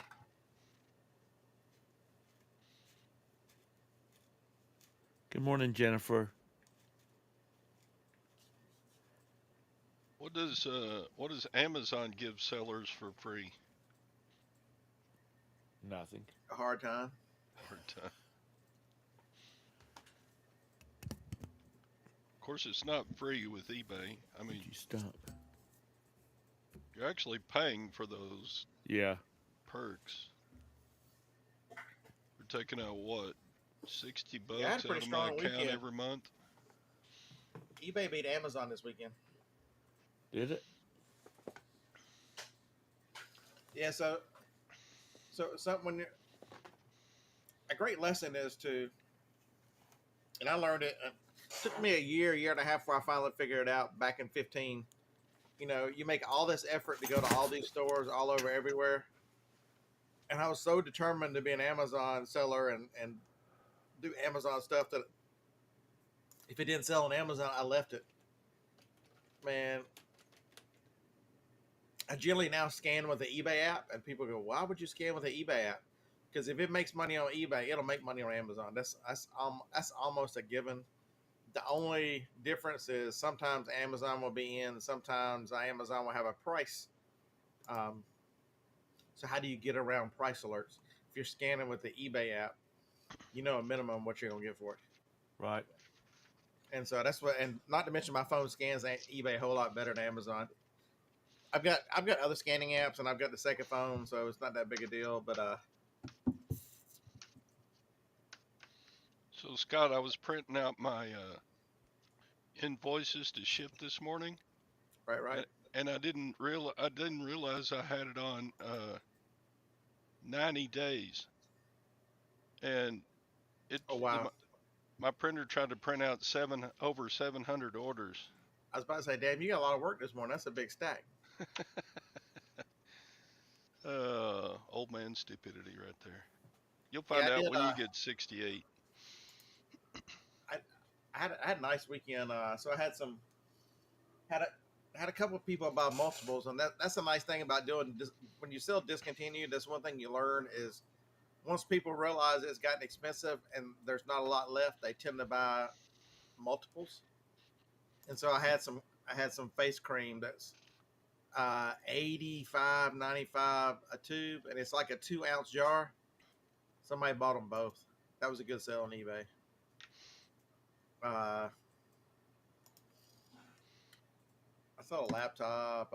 Speaker 1: good morning, Jennifer.
Speaker 2: What does Amazon give sellers for free?
Speaker 1: Nothing.
Speaker 3: a hard time.
Speaker 2: Hard time. Of course, it's not free with eBay. I
Speaker 1: Would
Speaker 2: mean,
Speaker 1: you stop?
Speaker 2: you're actually paying for those
Speaker 1: Yeah.
Speaker 2: perks. We're taking out what,
Speaker 3: Yeah, I had
Speaker 2: $60
Speaker 3: a
Speaker 2: out
Speaker 3: pretty
Speaker 2: of my
Speaker 3: strong
Speaker 2: account
Speaker 3: weekend.
Speaker 2: every month.
Speaker 3: eBay beat Amazon this weekend.
Speaker 1: Did it?
Speaker 3: Yeah, so something when you're, a great lesson is to, and I learned it. It took me a year and a half before I finally figured it out. Back in 15, you make all this effort to go to all these stores all over everywhere, and I was so determined to be an Amazon seller and do Amazon stuff that if it didn't sell on Amazon, I left it. Man, I generally now scan with the eBay app, and people go, "Why would you scan with the eBay app?" Because if it makes money on eBay, it'll make money on Amazon. That's almost a given. The only difference is sometimes Amazon will be in, sometimes Amazon will have a price. Um, so how do you get around price alerts? If you're scanning with the eBay app, you know a minimum what you're gonna get for it.
Speaker 1: Right.
Speaker 3: And so that's what, and not to mention my phone scans eBay a whole lot better than Amazon. I've got other scanning apps and I've got the second phone, so it's not that big a deal. But
Speaker 2: So Scott, I was printing out my invoices to ship this morning,
Speaker 3: right.
Speaker 2: and, and I didn't realize I had it on 90 days, and it
Speaker 3: Oh
Speaker 2: the,
Speaker 3: wow,
Speaker 2: my printer tried to print out over 700 orders.
Speaker 3: I was about to say, damn, you got a lot of work this morning. That's a big stack.
Speaker 2: Old man stupidity right there. You'll
Speaker 3: Yeah,
Speaker 2: find
Speaker 3: I
Speaker 2: out
Speaker 3: did.
Speaker 2: when you get 68.
Speaker 3: I had a nice weekend. So I had had a couple of people buy multiples, and that's a nice thing about doing when you sell discontinued. That's one thing you learn is once people realize it's gotten expensive and there's not a lot left, they tend to buy multiples. And so I had some face cream that's 85, 95 a tube, and it's like a 2 ounce jar. Somebody bought them both. That was a good sale on eBay. I sold a laptop.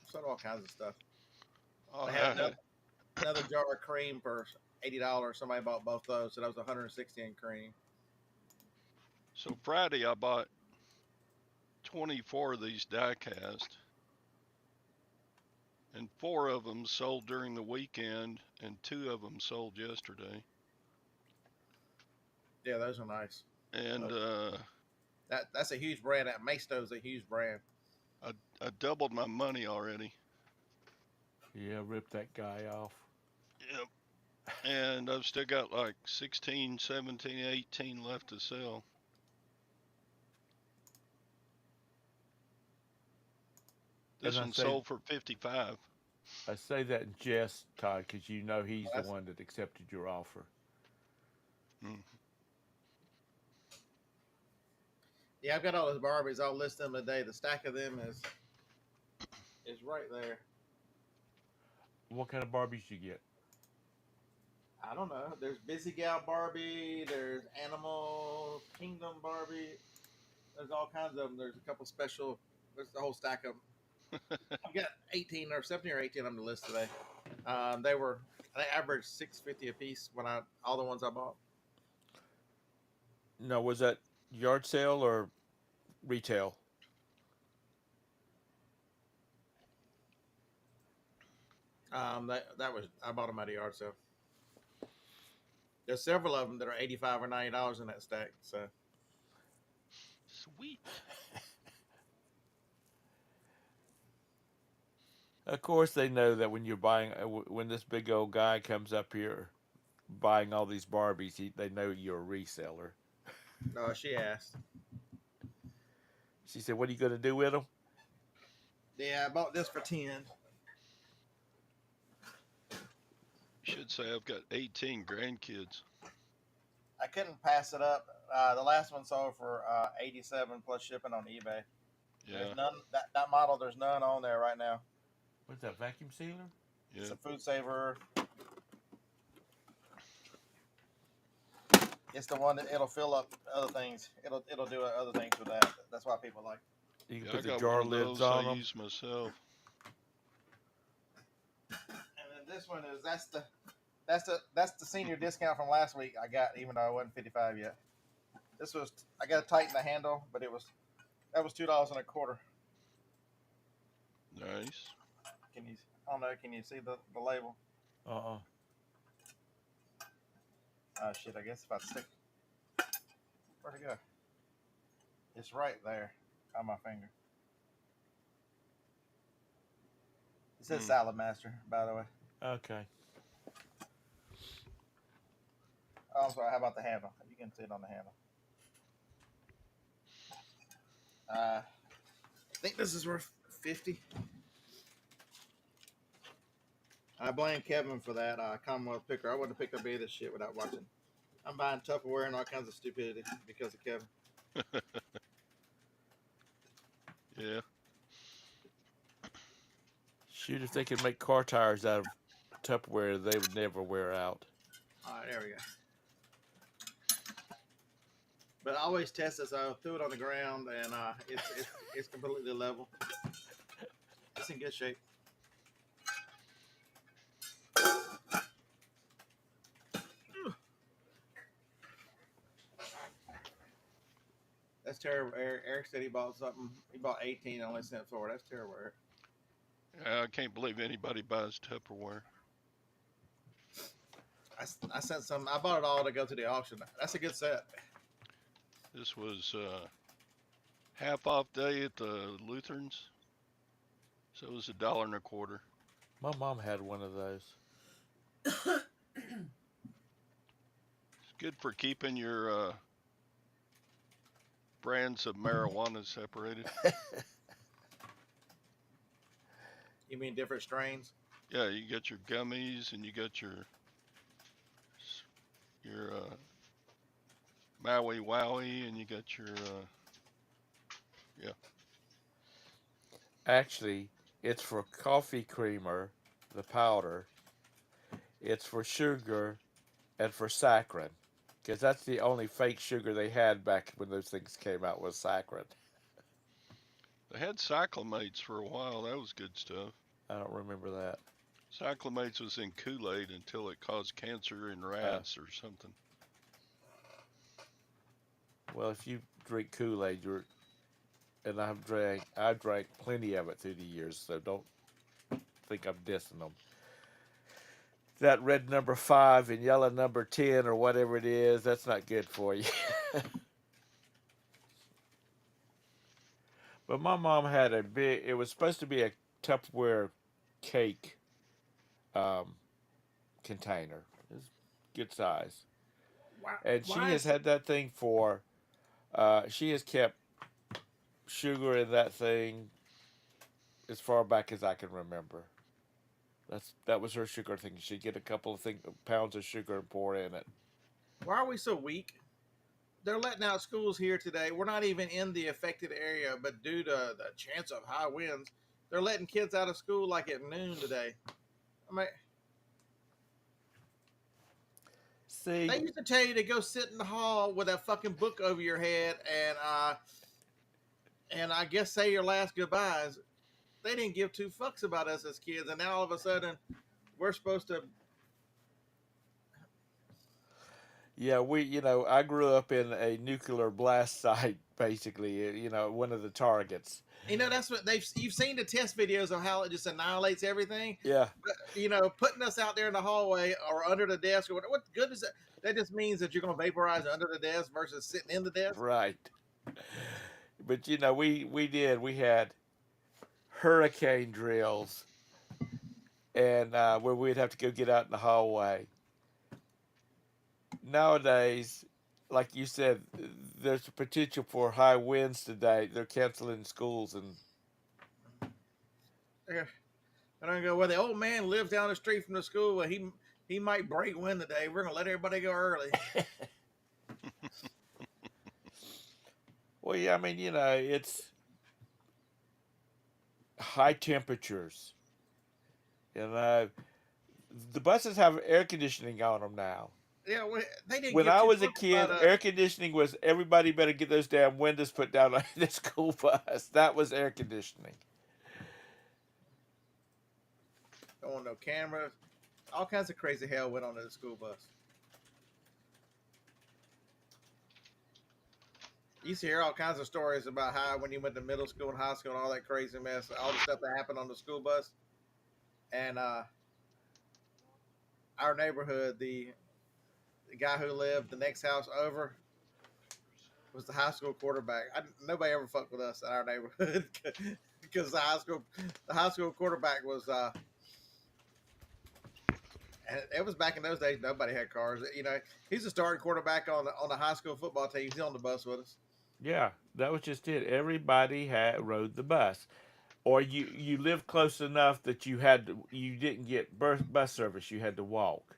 Speaker 3: Sold all kinds of stuff.
Speaker 2: Oh,
Speaker 3: I had another jar of cream for $80. Somebody bought both those, so that was 160 in cream.
Speaker 2: so Friday I bought 24 of these die cast, and 4 of them sold during the weekend, and 2 of them sold yesterday.
Speaker 3: Yeah, those are nice.
Speaker 2: And
Speaker 3: that's a huge brand. That Masto's a huge brand.
Speaker 2: I doubled my money already.
Speaker 1: Yeah, rip that guy off.
Speaker 2: Yep. And I've still got like 16, 17, 18 left to sell. This
Speaker 1: And
Speaker 2: one sold for 55.
Speaker 1: I say that in jest, Todd, because you know he's the
Speaker 3: That's-
Speaker 1: one that accepted your offer.
Speaker 2: Mm.
Speaker 3: Yeah, I've got all those Barbies. I'll list them today. The stack of them is right there.
Speaker 1: What kind of Barbies you get?
Speaker 3: I don't know. There's Busy Gal Barbie. There's Animal Kingdom Barbie. There's all kinds of them. There's a couple special. There's a whole stack of them. I've got 18 or 17 or 18 on the list today. They averaged $6.50 a piece when all the ones I bought.
Speaker 1: No, was that yard sale or retail?
Speaker 3: That was I bought them at a yard sale. There's several of them that are $85 or $90 in that stack. So
Speaker 2: Sweet.
Speaker 1: Of course, they know that when you're buying, when this big old guy comes up here buying all these Barbies, they know you're a reseller.
Speaker 3: no, she asked.
Speaker 1: She said, "What are you going to do with them?"
Speaker 3: Yeah, I bought this for 10.
Speaker 2: You should say I've got 18 grandkids.
Speaker 3: I couldn't pass it up. The last one sold for 87 plus shipping on eBay.
Speaker 2: Yeah.
Speaker 3: There's none that model. There's none on there right now.
Speaker 1: What's that, vacuum sealer?
Speaker 2: Yeah.
Speaker 3: It's a food saver. It's the one that it'll fill up other things. It'll do other things with that. That's why people like it.
Speaker 1: You can
Speaker 2: Yeah,
Speaker 1: put
Speaker 2: I
Speaker 1: the
Speaker 2: got
Speaker 1: jar
Speaker 2: one of
Speaker 1: lids
Speaker 2: those
Speaker 1: on
Speaker 2: I
Speaker 1: them.
Speaker 2: use myself.
Speaker 3: And then this one is that's the senior discount from last week. I got even though I wasn't 55 yet. This was I got to tighten the handle, but that was $2.25.
Speaker 2: Nice.
Speaker 3: I don't know. Can you see the label?
Speaker 1: Uh-uh.
Speaker 3: Oh shit! I guess if I stick, where'd it go? It's right there on my finger. It says Salad Master, by the way.
Speaker 1: Okay.
Speaker 3: Oh, I'm sorry. How about the handle? You can see it on the handle. I think this is worth 50. I blame Kevin for that Commonwealth picker. I wouldn't have picked up any of this shit without watching. I'm buying Tupperware and all kinds of stupidity because of Kevin.
Speaker 2: Yeah.
Speaker 1: Shoot, if they could make car tires out of Tupperware, they would never wear out.
Speaker 3: All right, there we go. But I always test this. I threw it on the ground, and it's completely level. It's in good shape. That's terrible. Eric said he bought something. He bought 18 and only sent 4. That's terrible, Eric.
Speaker 2: I can't believe anybody buys Tupperware.
Speaker 3: I sent some. I bought it all to go to the auction. That's a good set.
Speaker 2: This was half off day at the Lutherans, so it was $1.25.
Speaker 1: My mom had one of those.
Speaker 2: It's good for keeping your brands of marijuana separated.
Speaker 3: You mean different strains?
Speaker 2: Yeah, you got your gummies and you got your Maui Wowie and you got your yeah.
Speaker 1: Actually, it's for coffee creamer, the powder. It's for sugar and for saccharin, because that's the only fake sugar they had back when those things came out was saccharin.
Speaker 2: They had cyclamates for a while. That was good stuff.
Speaker 1: I don't remember that.
Speaker 2: Cyclamates was in Kool-Aid until it caused cancer in
Speaker 1: Uh,
Speaker 2: rats or something.
Speaker 1: well, if you drink Kool Aid, you're and I drank plenty of it through the years, so don't think I'm dissing them. That red number 5 and yellow number 10 or whatever it is, that's not good for you. But my mom had a big. It was supposed to be a Tupperware cake um, container. It was good size,
Speaker 3: Why?
Speaker 1: and she
Speaker 3: Why
Speaker 1: has
Speaker 3: is
Speaker 1: had that thing for. She has kept sugar in that thing as far back as I can remember. That was her sugar thing. She'd get a couple of pounds of sugar and pour in it.
Speaker 3: why are we so weak? They're letting out schools here today. We're not even in the affected area, but due to the chance of high winds, they're letting kids out of school like at noon today. I mean,
Speaker 1: See,
Speaker 3: they used to tell you to go sit in the hall with that fucking book over your head and I guess say your last goodbyes. They didn't give two fucks about us as kids, and now all of a sudden we're supposed to.
Speaker 1: yeah, I grew up in a nuclear blast site, basically. One of the targets.
Speaker 3: That's what you've seen the test videos of how it just annihilates everything.
Speaker 1: Yeah,
Speaker 3: But putting us out there in the hallway or under the desk or what good is that? That just means that you're going to vaporize under the desk versus sitting in the desk.
Speaker 1: right. But we had hurricane drills, and where we'd have to go get out in the hallway. Nowadays, like you said, there's a potential for high winds today. They're canceling schools, and
Speaker 3: Yeah. And I go, well, the old man lives down the street from the school. Well, he might break wind today. We're going to let everybody go early.
Speaker 1: well, yeah, I mean, it's high temperatures. You know, the buses have air conditioning on them now.
Speaker 3: Yeah, well, they didn't
Speaker 1: When
Speaker 3: give
Speaker 1: I
Speaker 3: two
Speaker 1: was a
Speaker 3: fucks about
Speaker 1: kid, air conditioning was everybody better get those damn windows put down on the school bus. That was air conditioning.
Speaker 3: don't want no cameras. All kinds of crazy hell went on in the school bus. You used to hear all kinds of stories about how when you went to middle school and high school and all that crazy mess, all the stuff that happened on the school bus. And our neighborhood, the guy who lived the next house over was the high school quarterback. Nobody ever fucked with us in our neighborhood because the high school quarterback was and it was back in those days. Nobody had cars. He's a starting quarterback on the high school football team. He's on the bus with us.
Speaker 1: Yeah, that was just it. Everybody had rode the bus, or you lived close enough that you didn't get bus service. You had to walk.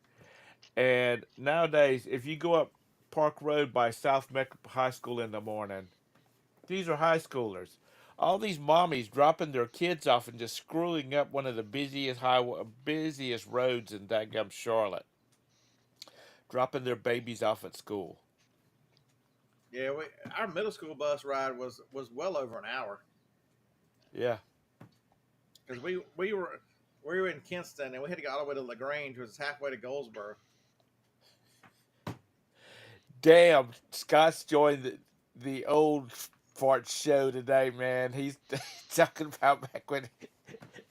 Speaker 1: And nowadays, if you go up Park Road by South Meck High School in the morning, these are high schoolers. All these mommies dropping their kids off and just screwing up one of the busiest roads in daggum Charlotte, dropping their babies off at school.
Speaker 3: Yeah, our middle school bus ride was well over an hour
Speaker 1: Yeah.
Speaker 3: because we were in Kinston and we had to go all the way to Lagrange, which is halfway to Goldsboro.
Speaker 1: Damn, Scott's joined the old fart show today, man. He's talking about back when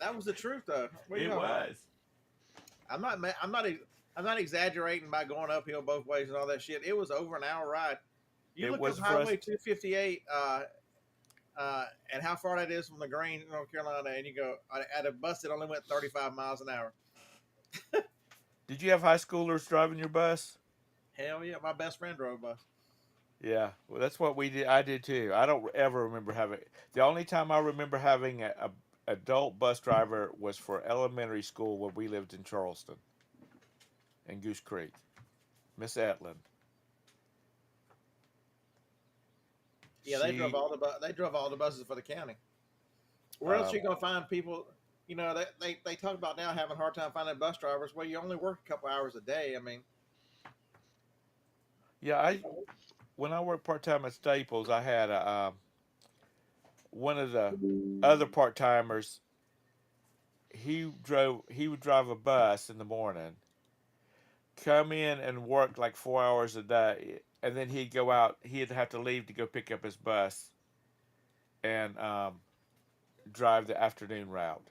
Speaker 3: That was the truth, though. What are you
Speaker 1: it
Speaker 3: talking about?
Speaker 1: was.
Speaker 3: I'm not. I'm not exaggerating by going uphill both ways and all that shit. It was over an hour ride. You
Speaker 1: It
Speaker 3: look
Speaker 1: was
Speaker 3: up
Speaker 1: for us.
Speaker 3: Highway 258 and how far that is from LaGrange, North Carolina, and you go at a bus that only went 35 miles an hour.
Speaker 1: Did you have high schoolers driving your bus?
Speaker 3: Hell yeah, my best friend drove a bus.
Speaker 1: Yeah, well, that's what we did. I did too. I don't ever remember having. The only time I remember having adult bus driver was for elementary school where we lived in Charleston and Goose Creek. Miss Etlin.
Speaker 3: Yeah, they drove
Speaker 1: She,
Speaker 3: all the they drove all the buses for the county. Where else
Speaker 1: um,
Speaker 3: you gonna find people? You know, they talk about now having a hard time finding bus drivers. Well, you only work a couple hours a day. I mean,
Speaker 1: yeah, I when I worked part time at Staples, I had one of the other part timers. He would drive a bus in the morning, come in and work like 4 hours a day, and then he'd go out. He'd have to leave to go pick up his bus and drive the afternoon route.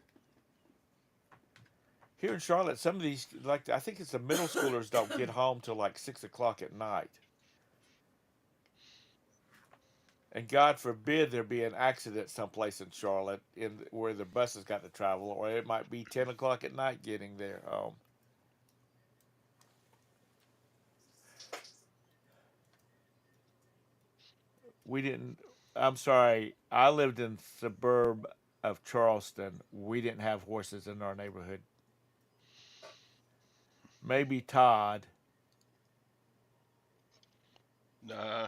Speaker 1: Here in Charlotte, some of these, like I think it's the middle schoolers, don't get home till like 6 o'clock at night. And God forbid there be an accident someplace in Charlotte in where the bus has got to travel, or it might be 10 o'clock at night getting there home. We didn't. I'm sorry. I lived in suburb of Charleston. We didn't have horses in our neighborhood. Maybe Todd.
Speaker 2: Nah,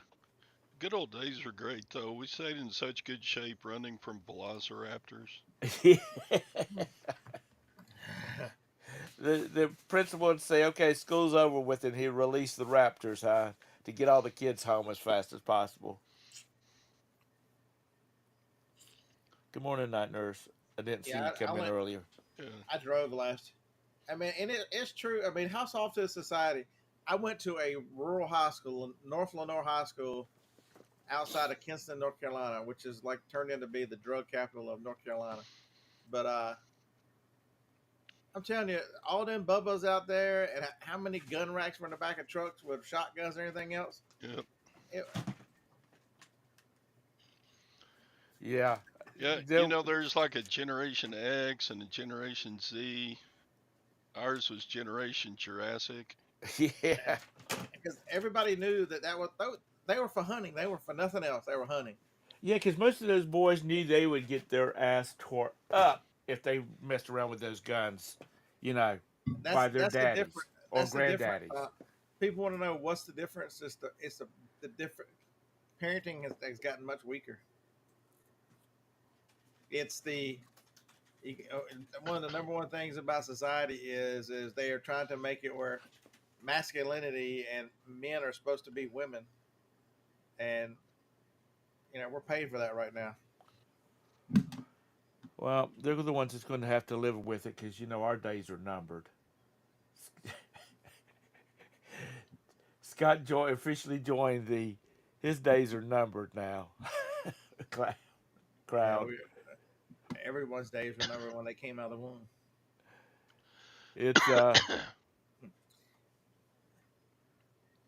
Speaker 2: good old days were great though. We stayed in such good shape running from velociraptors.
Speaker 1: The principal would say, "Okay, school's over with," and he'd release the Raptors, to get all the kids home as fast as possible. Good morning, night nurse. I didn't see
Speaker 3: yeah,
Speaker 1: you come
Speaker 3: I
Speaker 1: in
Speaker 3: went.
Speaker 1: earlier.
Speaker 2: Yeah.
Speaker 3: I drove last. I mean, and it's true. I mean, how soft is society? I went to a rural high school, North Lenore High School, outside of Kinston, North Carolina, which is like turned into be the drug capital of North Carolina. But I'm telling you, all them bubbas out there, and how many gun racks were in the back of trucks with shotguns and everything else.
Speaker 2: Yep.
Speaker 3: It,
Speaker 1: Yeah,
Speaker 2: Yeah,
Speaker 1: there.
Speaker 2: there's like a Generation X and a Generation Z. Ours was Generation Jurassic.
Speaker 1: Yeah,
Speaker 3: because everybody knew that was they were for hunting. They were for nothing else. They were hunting.
Speaker 1: yeah, because most of those boys knew they would get their ass tore up if they messed around with those guns, you know, by their
Speaker 3: That's the
Speaker 1: daddies
Speaker 3: different.
Speaker 1: or
Speaker 3: That's the different.
Speaker 1: granddaddies.
Speaker 3: People want to know what's the difference. The different parenting has gotten much weaker. It's the one of the number one things about society is they are trying to make it where masculinity and men are supposed to be women, and we're paid for that right now.
Speaker 1: Well, they're the ones that's going to have to live with it because our days are numbered. Scott officially joined the. His days are numbered now.
Speaker 3: Yeah,
Speaker 1: Crowd.
Speaker 3: everyone's days remember when they came out of the womb.
Speaker 1: It's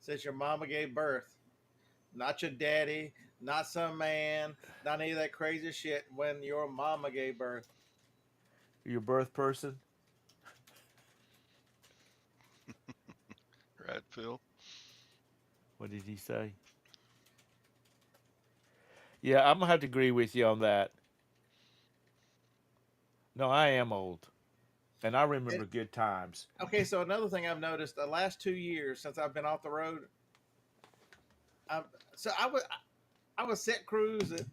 Speaker 3: Since your mama gave birth, not your daddy, not some man, not any of that crazy shit. When your mama gave birth,
Speaker 1: your birth person.
Speaker 2: Right, Phil?
Speaker 1: What did he say? Yeah, I'm gonna have to agree with you on that. No, I am old, and I
Speaker 3: it,
Speaker 1: remember good times.
Speaker 3: okay. So another thing I've noticed the last 2 years since I've been off the road, I, so I would set cruise at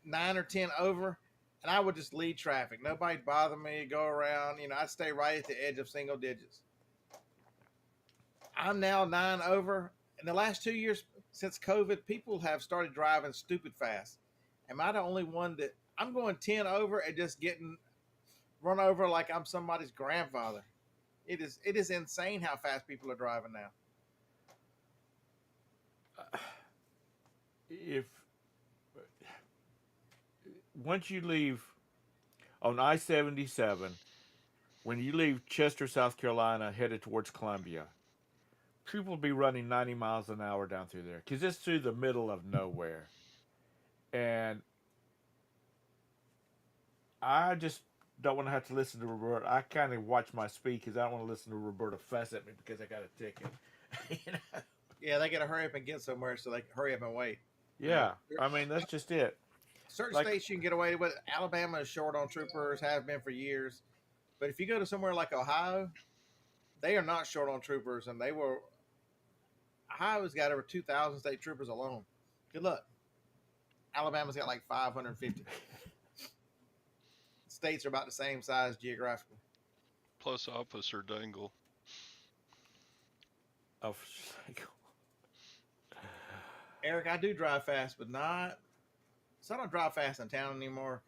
Speaker 3: 9 or 10 over, and I would just lead traffic. Nobody bother me. Go around. I'd stay right at the edge of single digits. I'm now 9 over. In the last 2 years since COVID, people have started driving stupid fast. Am I the only one that I'm going 10 over and just getting run over like I'm somebody's grandfather? It is insane how fast people are driving now.
Speaker 1: If once you leave on I-77, when you leave Chester, South Carolina, headed towards Columbia, people will be running 90 miles an hour down through there because it's through the middle of nowhere. And I just don't want to have to listen to Roberta. I kind of watch my speed because I don't want to listen to Roberta fuss at me because I got a ticket. you know?
Speaker 3: Yeah, they got to hurry up and get somewhere so they can hurry up and wait.
Speaker 1: Yeah, I mean, that's just it.
Speaker 3: certain
Speaker 1: Like,
Speaker 3: states you can get away with it. Alabama is short on troopers, have been for years. But if you go to somewhere like Ohio, they are not short on troopers, and they were Ohio's got over 2,000 state troopers alone. Good luck. Alabama's got like 550. States are about the same size geographically.
Speaker 2: Plus Officer Dangle.
Speaker 1: oh,
Speaker 3: Eric, I do drive fast, but not. So I don't drive fast in town anymore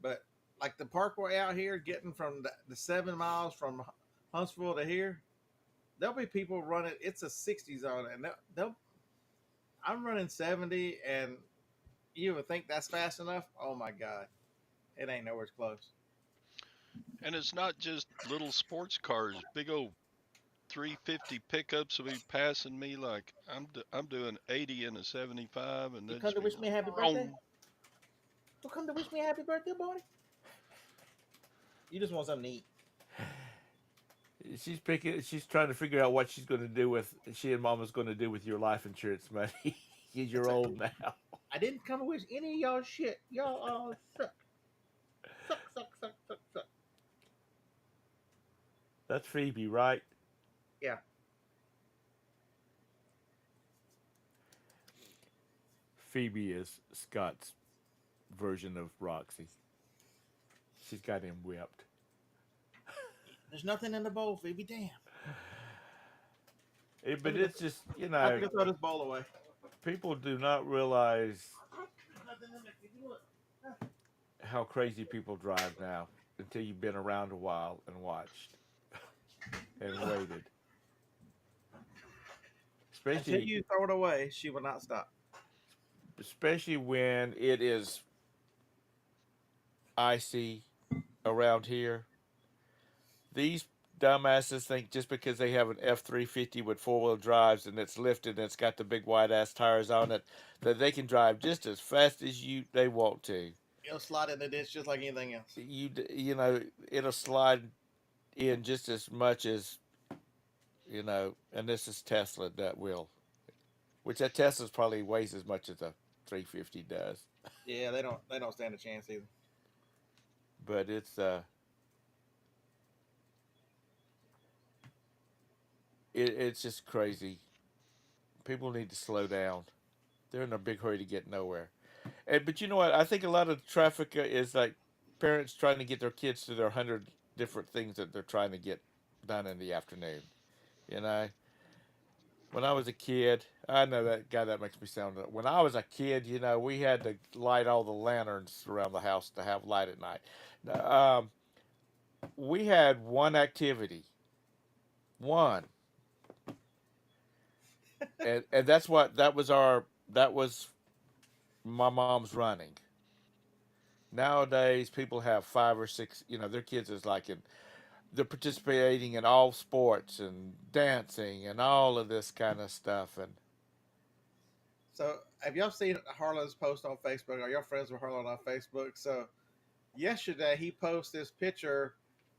Speaker 3: but like the parkway out here, getting from the 7 miles from Huntsville to here, there'll be people running. It's a 60 zone, and I'm running 70, and you would think that's fast enough. Oh my god, it ain't nowhere close.
Speaker 2: And it's not just little sports cars. Big old 350 pickups will be passing me like I'm doing 80 in a 75, and
Speaker 3: You
Speaker 2: they'll
Speaker 3: come
Speaker 2: just
Speaker 3: to
Speaker 2: be
Speaker 3: wish me happy birthday?
Speaker 2: wrong.
Speaker 3: You come to wish me happy birthday, boy? You just want something to eat.
Speaker 1: she's trying to figure out what she's going to do with she and Mama's going to do with your life insurance money. Because
Speaker 3: It's
Speaker 1: you're
Speaker 3: a.
Speaker 1: old now.
Speaker 3: I didn't come to wish any of y'all shit. Y'all all suck, suck, suck, suck, suck, suck.
Speaker 1: That's Phoebe, right?
Speaker 3: Yeah.
Speaker 1: Phoebe is Scott's version of Roxy. She's got him whipped.
Speaker 3: There's nothing in the bowl, Phoebe. Damn.
Speaker 1: But it's just,
Speaker 3: I have to throw this bowl away.
Speaker 1: people do not realize
Speaker 3: Nothing in there, Phoebe. Look.
Speaker 1: how crazy people drive now until you've been around a while and watched and waited.
Speaker 3: Until
Speaker 1: Especially
Speaker 3: you throw it away, she will not stop.
Speaker 1: especially when it is icy around here. These dumbasses think just because they have an F-350 with four-wheel drives and it's lifted and it's got the big wide ass tires on it that they can drive just as fast as they want to.
Speaker 3: It'll slide in the ditch just like anything else.
Speaker 1: It'll slide in just as much as and this is Tesla that will, which that Tesla's probably weighs as much as a 350 does.
Speaker 3: Yeah, they don't stand a chance either.
Speaker 1: But it's just crazy. People need to slow down. They're in a big hurry to get nowhere. But you know what? I think a lot of traffic is like parents trying to get their kids to their 100 different things that they're trying to get done in the afternoon. You know, when I was a kid, I know that guy that makes me sound. When I was a kid, we had to light all the lanterns around the house to have light at night. Um, we had one activity, one, and that was my mom's running. Nowadays, people have five or six. Their kids is like they're participating in all sports and dancing and all of this kind of stuff. And
Speaker 3: So, have y'all seen Harlan's post on Facebook? Are y'all friends with Harlan on Facebook? So, yesterday he posted this picture,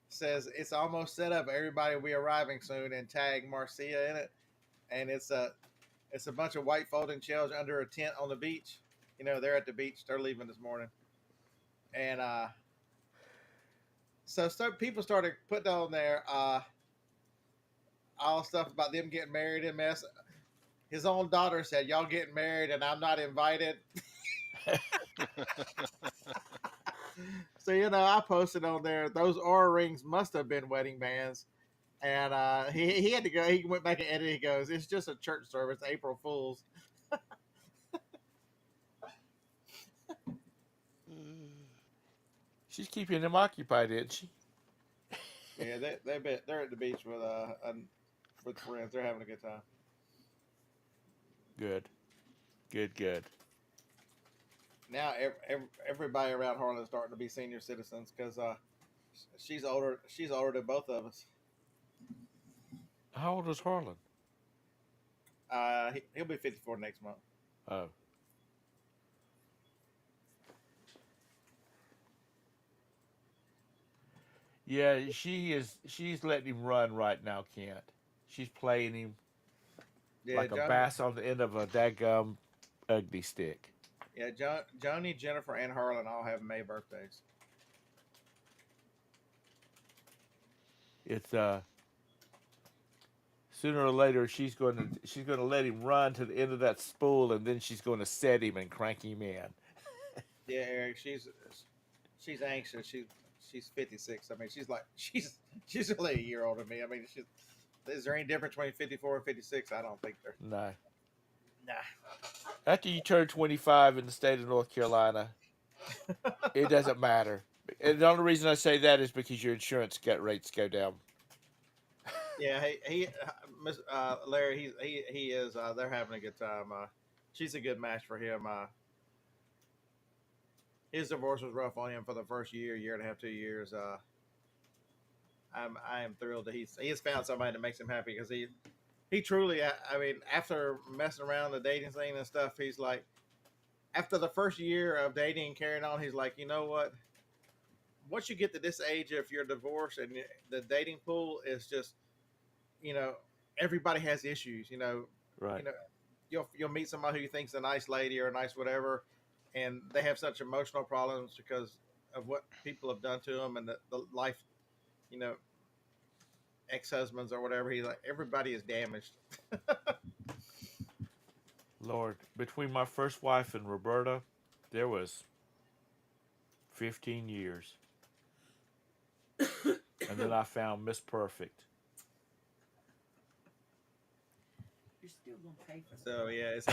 Speaker 3: says it's almost set up. Everybody will be arriving soon, and tag Marcia in it. And it's a bunch of white folding chairs under a tent on the beach. They're at the beach. They're leaving this morning, and so people started putting on there all stuff about them getting married and mess. His own daughter said, "Y'all getting married, and I'm not invited." So I posted on there. Those R rings must have been wedding bands, and he had to go. He went back and edited. He goes, "It's just a church service, April Fools."
Speaker 1: she's keeping him occupied, isn't she?
Speaker 3: Yeah, they're at the beach with friends. They're having a good time.
Speaker 1: Good, good, good.
Speaker 3: Now everybody around Harlan is starting to be senior citizens because she's older. She's older than both of us.
Speaker 1: How old is Harlan?
Speaker 3: He'll be 54 next month.
Speaker 1: Oh, yeah. She's letting him run right now, Kent. She's playing him
Speaker 3: Yeah,
Speaker 1: like a
Speaker 3: Johnny.
Speaker 1: bass on the end of a daggum ugly stick.
Speaker 3: Yeah, Joni, Jennifer, and Harlan all have May birthdays.
Speaker 1: It's sooner or later she's going to let him run to the end of that spool, and then she's going to set him and crank him in.
Speaker 3: Yeah, Eric, she's anxious. She's 56. I mean, she's only a year older than me. I mean, she's is there any difference between 54 and 56? I don't think there.
Speaker 1: No.
Speaker 3: Nah.
Speaker 1: After you turn 25 in the state of North Carolina, it doesn't matter. And the only reason I say that is because your insurance rates go down.
Speaker 3: Yeah, Miss Larry, he is. They're having a good time. She's a good match for him. His divorce was rough on him for the first year and a half, 2 years. I am thrilled that he has found somebody that makes him happy because he truly. I mean, after messing around the dating scene and stuff, he's like, after the first year of dating and carrying on, he's like, you know what? Once you get to this age, if you're divorced and the dating pool is just, you know, everybody has issues.
Speaker 1: Right.
Speaker 3: You know, you'll meet somebody who you think's a nice lady or a nice whatever, and they have such emotional problems because of what people have done to them and the life, you know, ex-husbands or whatever. He's like, everybody is damaged.
Speaker 1: Lord, between my first wife and Roberta, there was 15 years. And then I found Miss Perfect.
Speaker 4: You're still gonna pay for that.
Speaker 3: So yeah, it's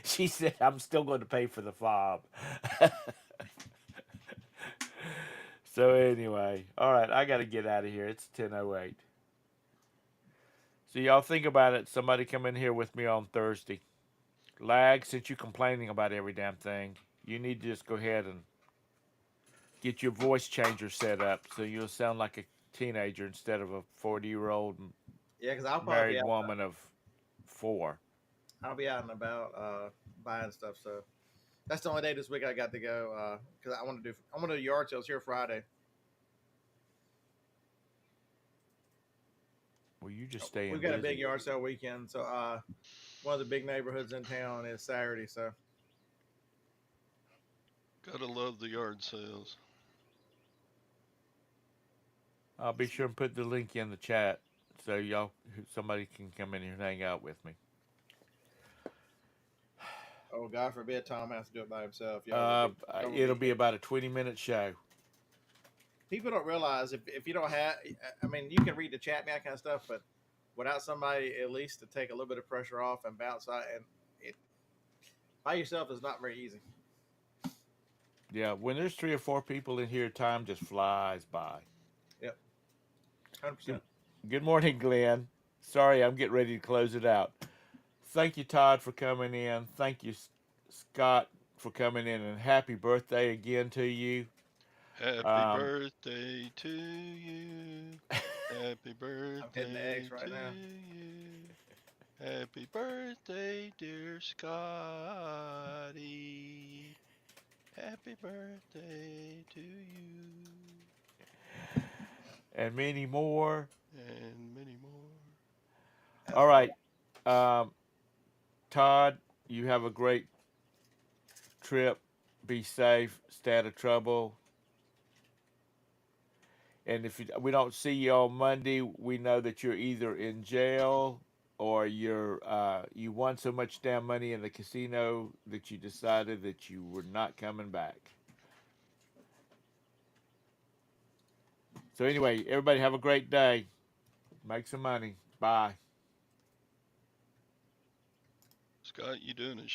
Speaker 1: She said, I'm still going to pay for the fob. So anyway, all right, I got to get out of here. It's 10:08. So y'all think about it. Somebody come in here with me on Thursday. Lag, since you're complaining about every damn thing, you need to just go ahead and get your voice changer set up so you'll sound like a teenager instead of a 40-year-old
Speaker 3: yeah, because I'll probably be
Speaker 1: married
Speaker 3: out.
Speaker 1: woman of 4.
Speaker 3: I'll be out and about buying stuff. So that's the only day this week I got to go because I want to do yard sales here Friday.
Speaker 1: Well, you just stay in
Speaker 3: We've got a big
Speaker 1: busy.
Speaker 3: yard sale weekend. So one of the big neighborhoods in town is Saturday. So
Speaker 2: Gotta love the yard sales.
Speaker 1: I'll be sure and put the link in the chat so somebody can come in here and hang out with me.
Speaker 3: oh, God forbid Tom has to do it by himself. Y'all
Speaker 1: It'll be about a 20-minute show.
Speaker 3: people don't realize if you don't have, I mean, you can read the chat and that kind of stuff, but without somebody at least to take a little bit of pressure off and bounce out, and it by yourself is not very easy.
Speaker 1: Yeah, when there's 3 or 4 people in here, time just flies by.
Speaker 3: Yep, 100%.
Speaker 1: Good morning, Glenn. Sorry, I'm getting ready to close it out. Thank you, Todd, for coming in. Thank you, Scott, for coming in, and happy birthday again to you.
Speaker 2: Happy birthday to you. Happy
Speaker 3: I'm hitting the X
Speaker 2: birthday
Speaker 3: right
Speaker 2: to
Speaker 3: now.
Speaker 2: you. Happy birthday, dear Scotty. Happy birthday to you.
Speaker 1: And many more.
Speaker 2: And many more.
Speaker 1: All right. Todd, you have a great trip. Be safe. Stay out of trouble. And if we don't see you on Monday, we know that you're either in jail or you won so much damn money in the casino that you decided that you were not coming back. So anyway, everybody have a great day. Make some money. Bye.
Speaker 2: Scott, you doing a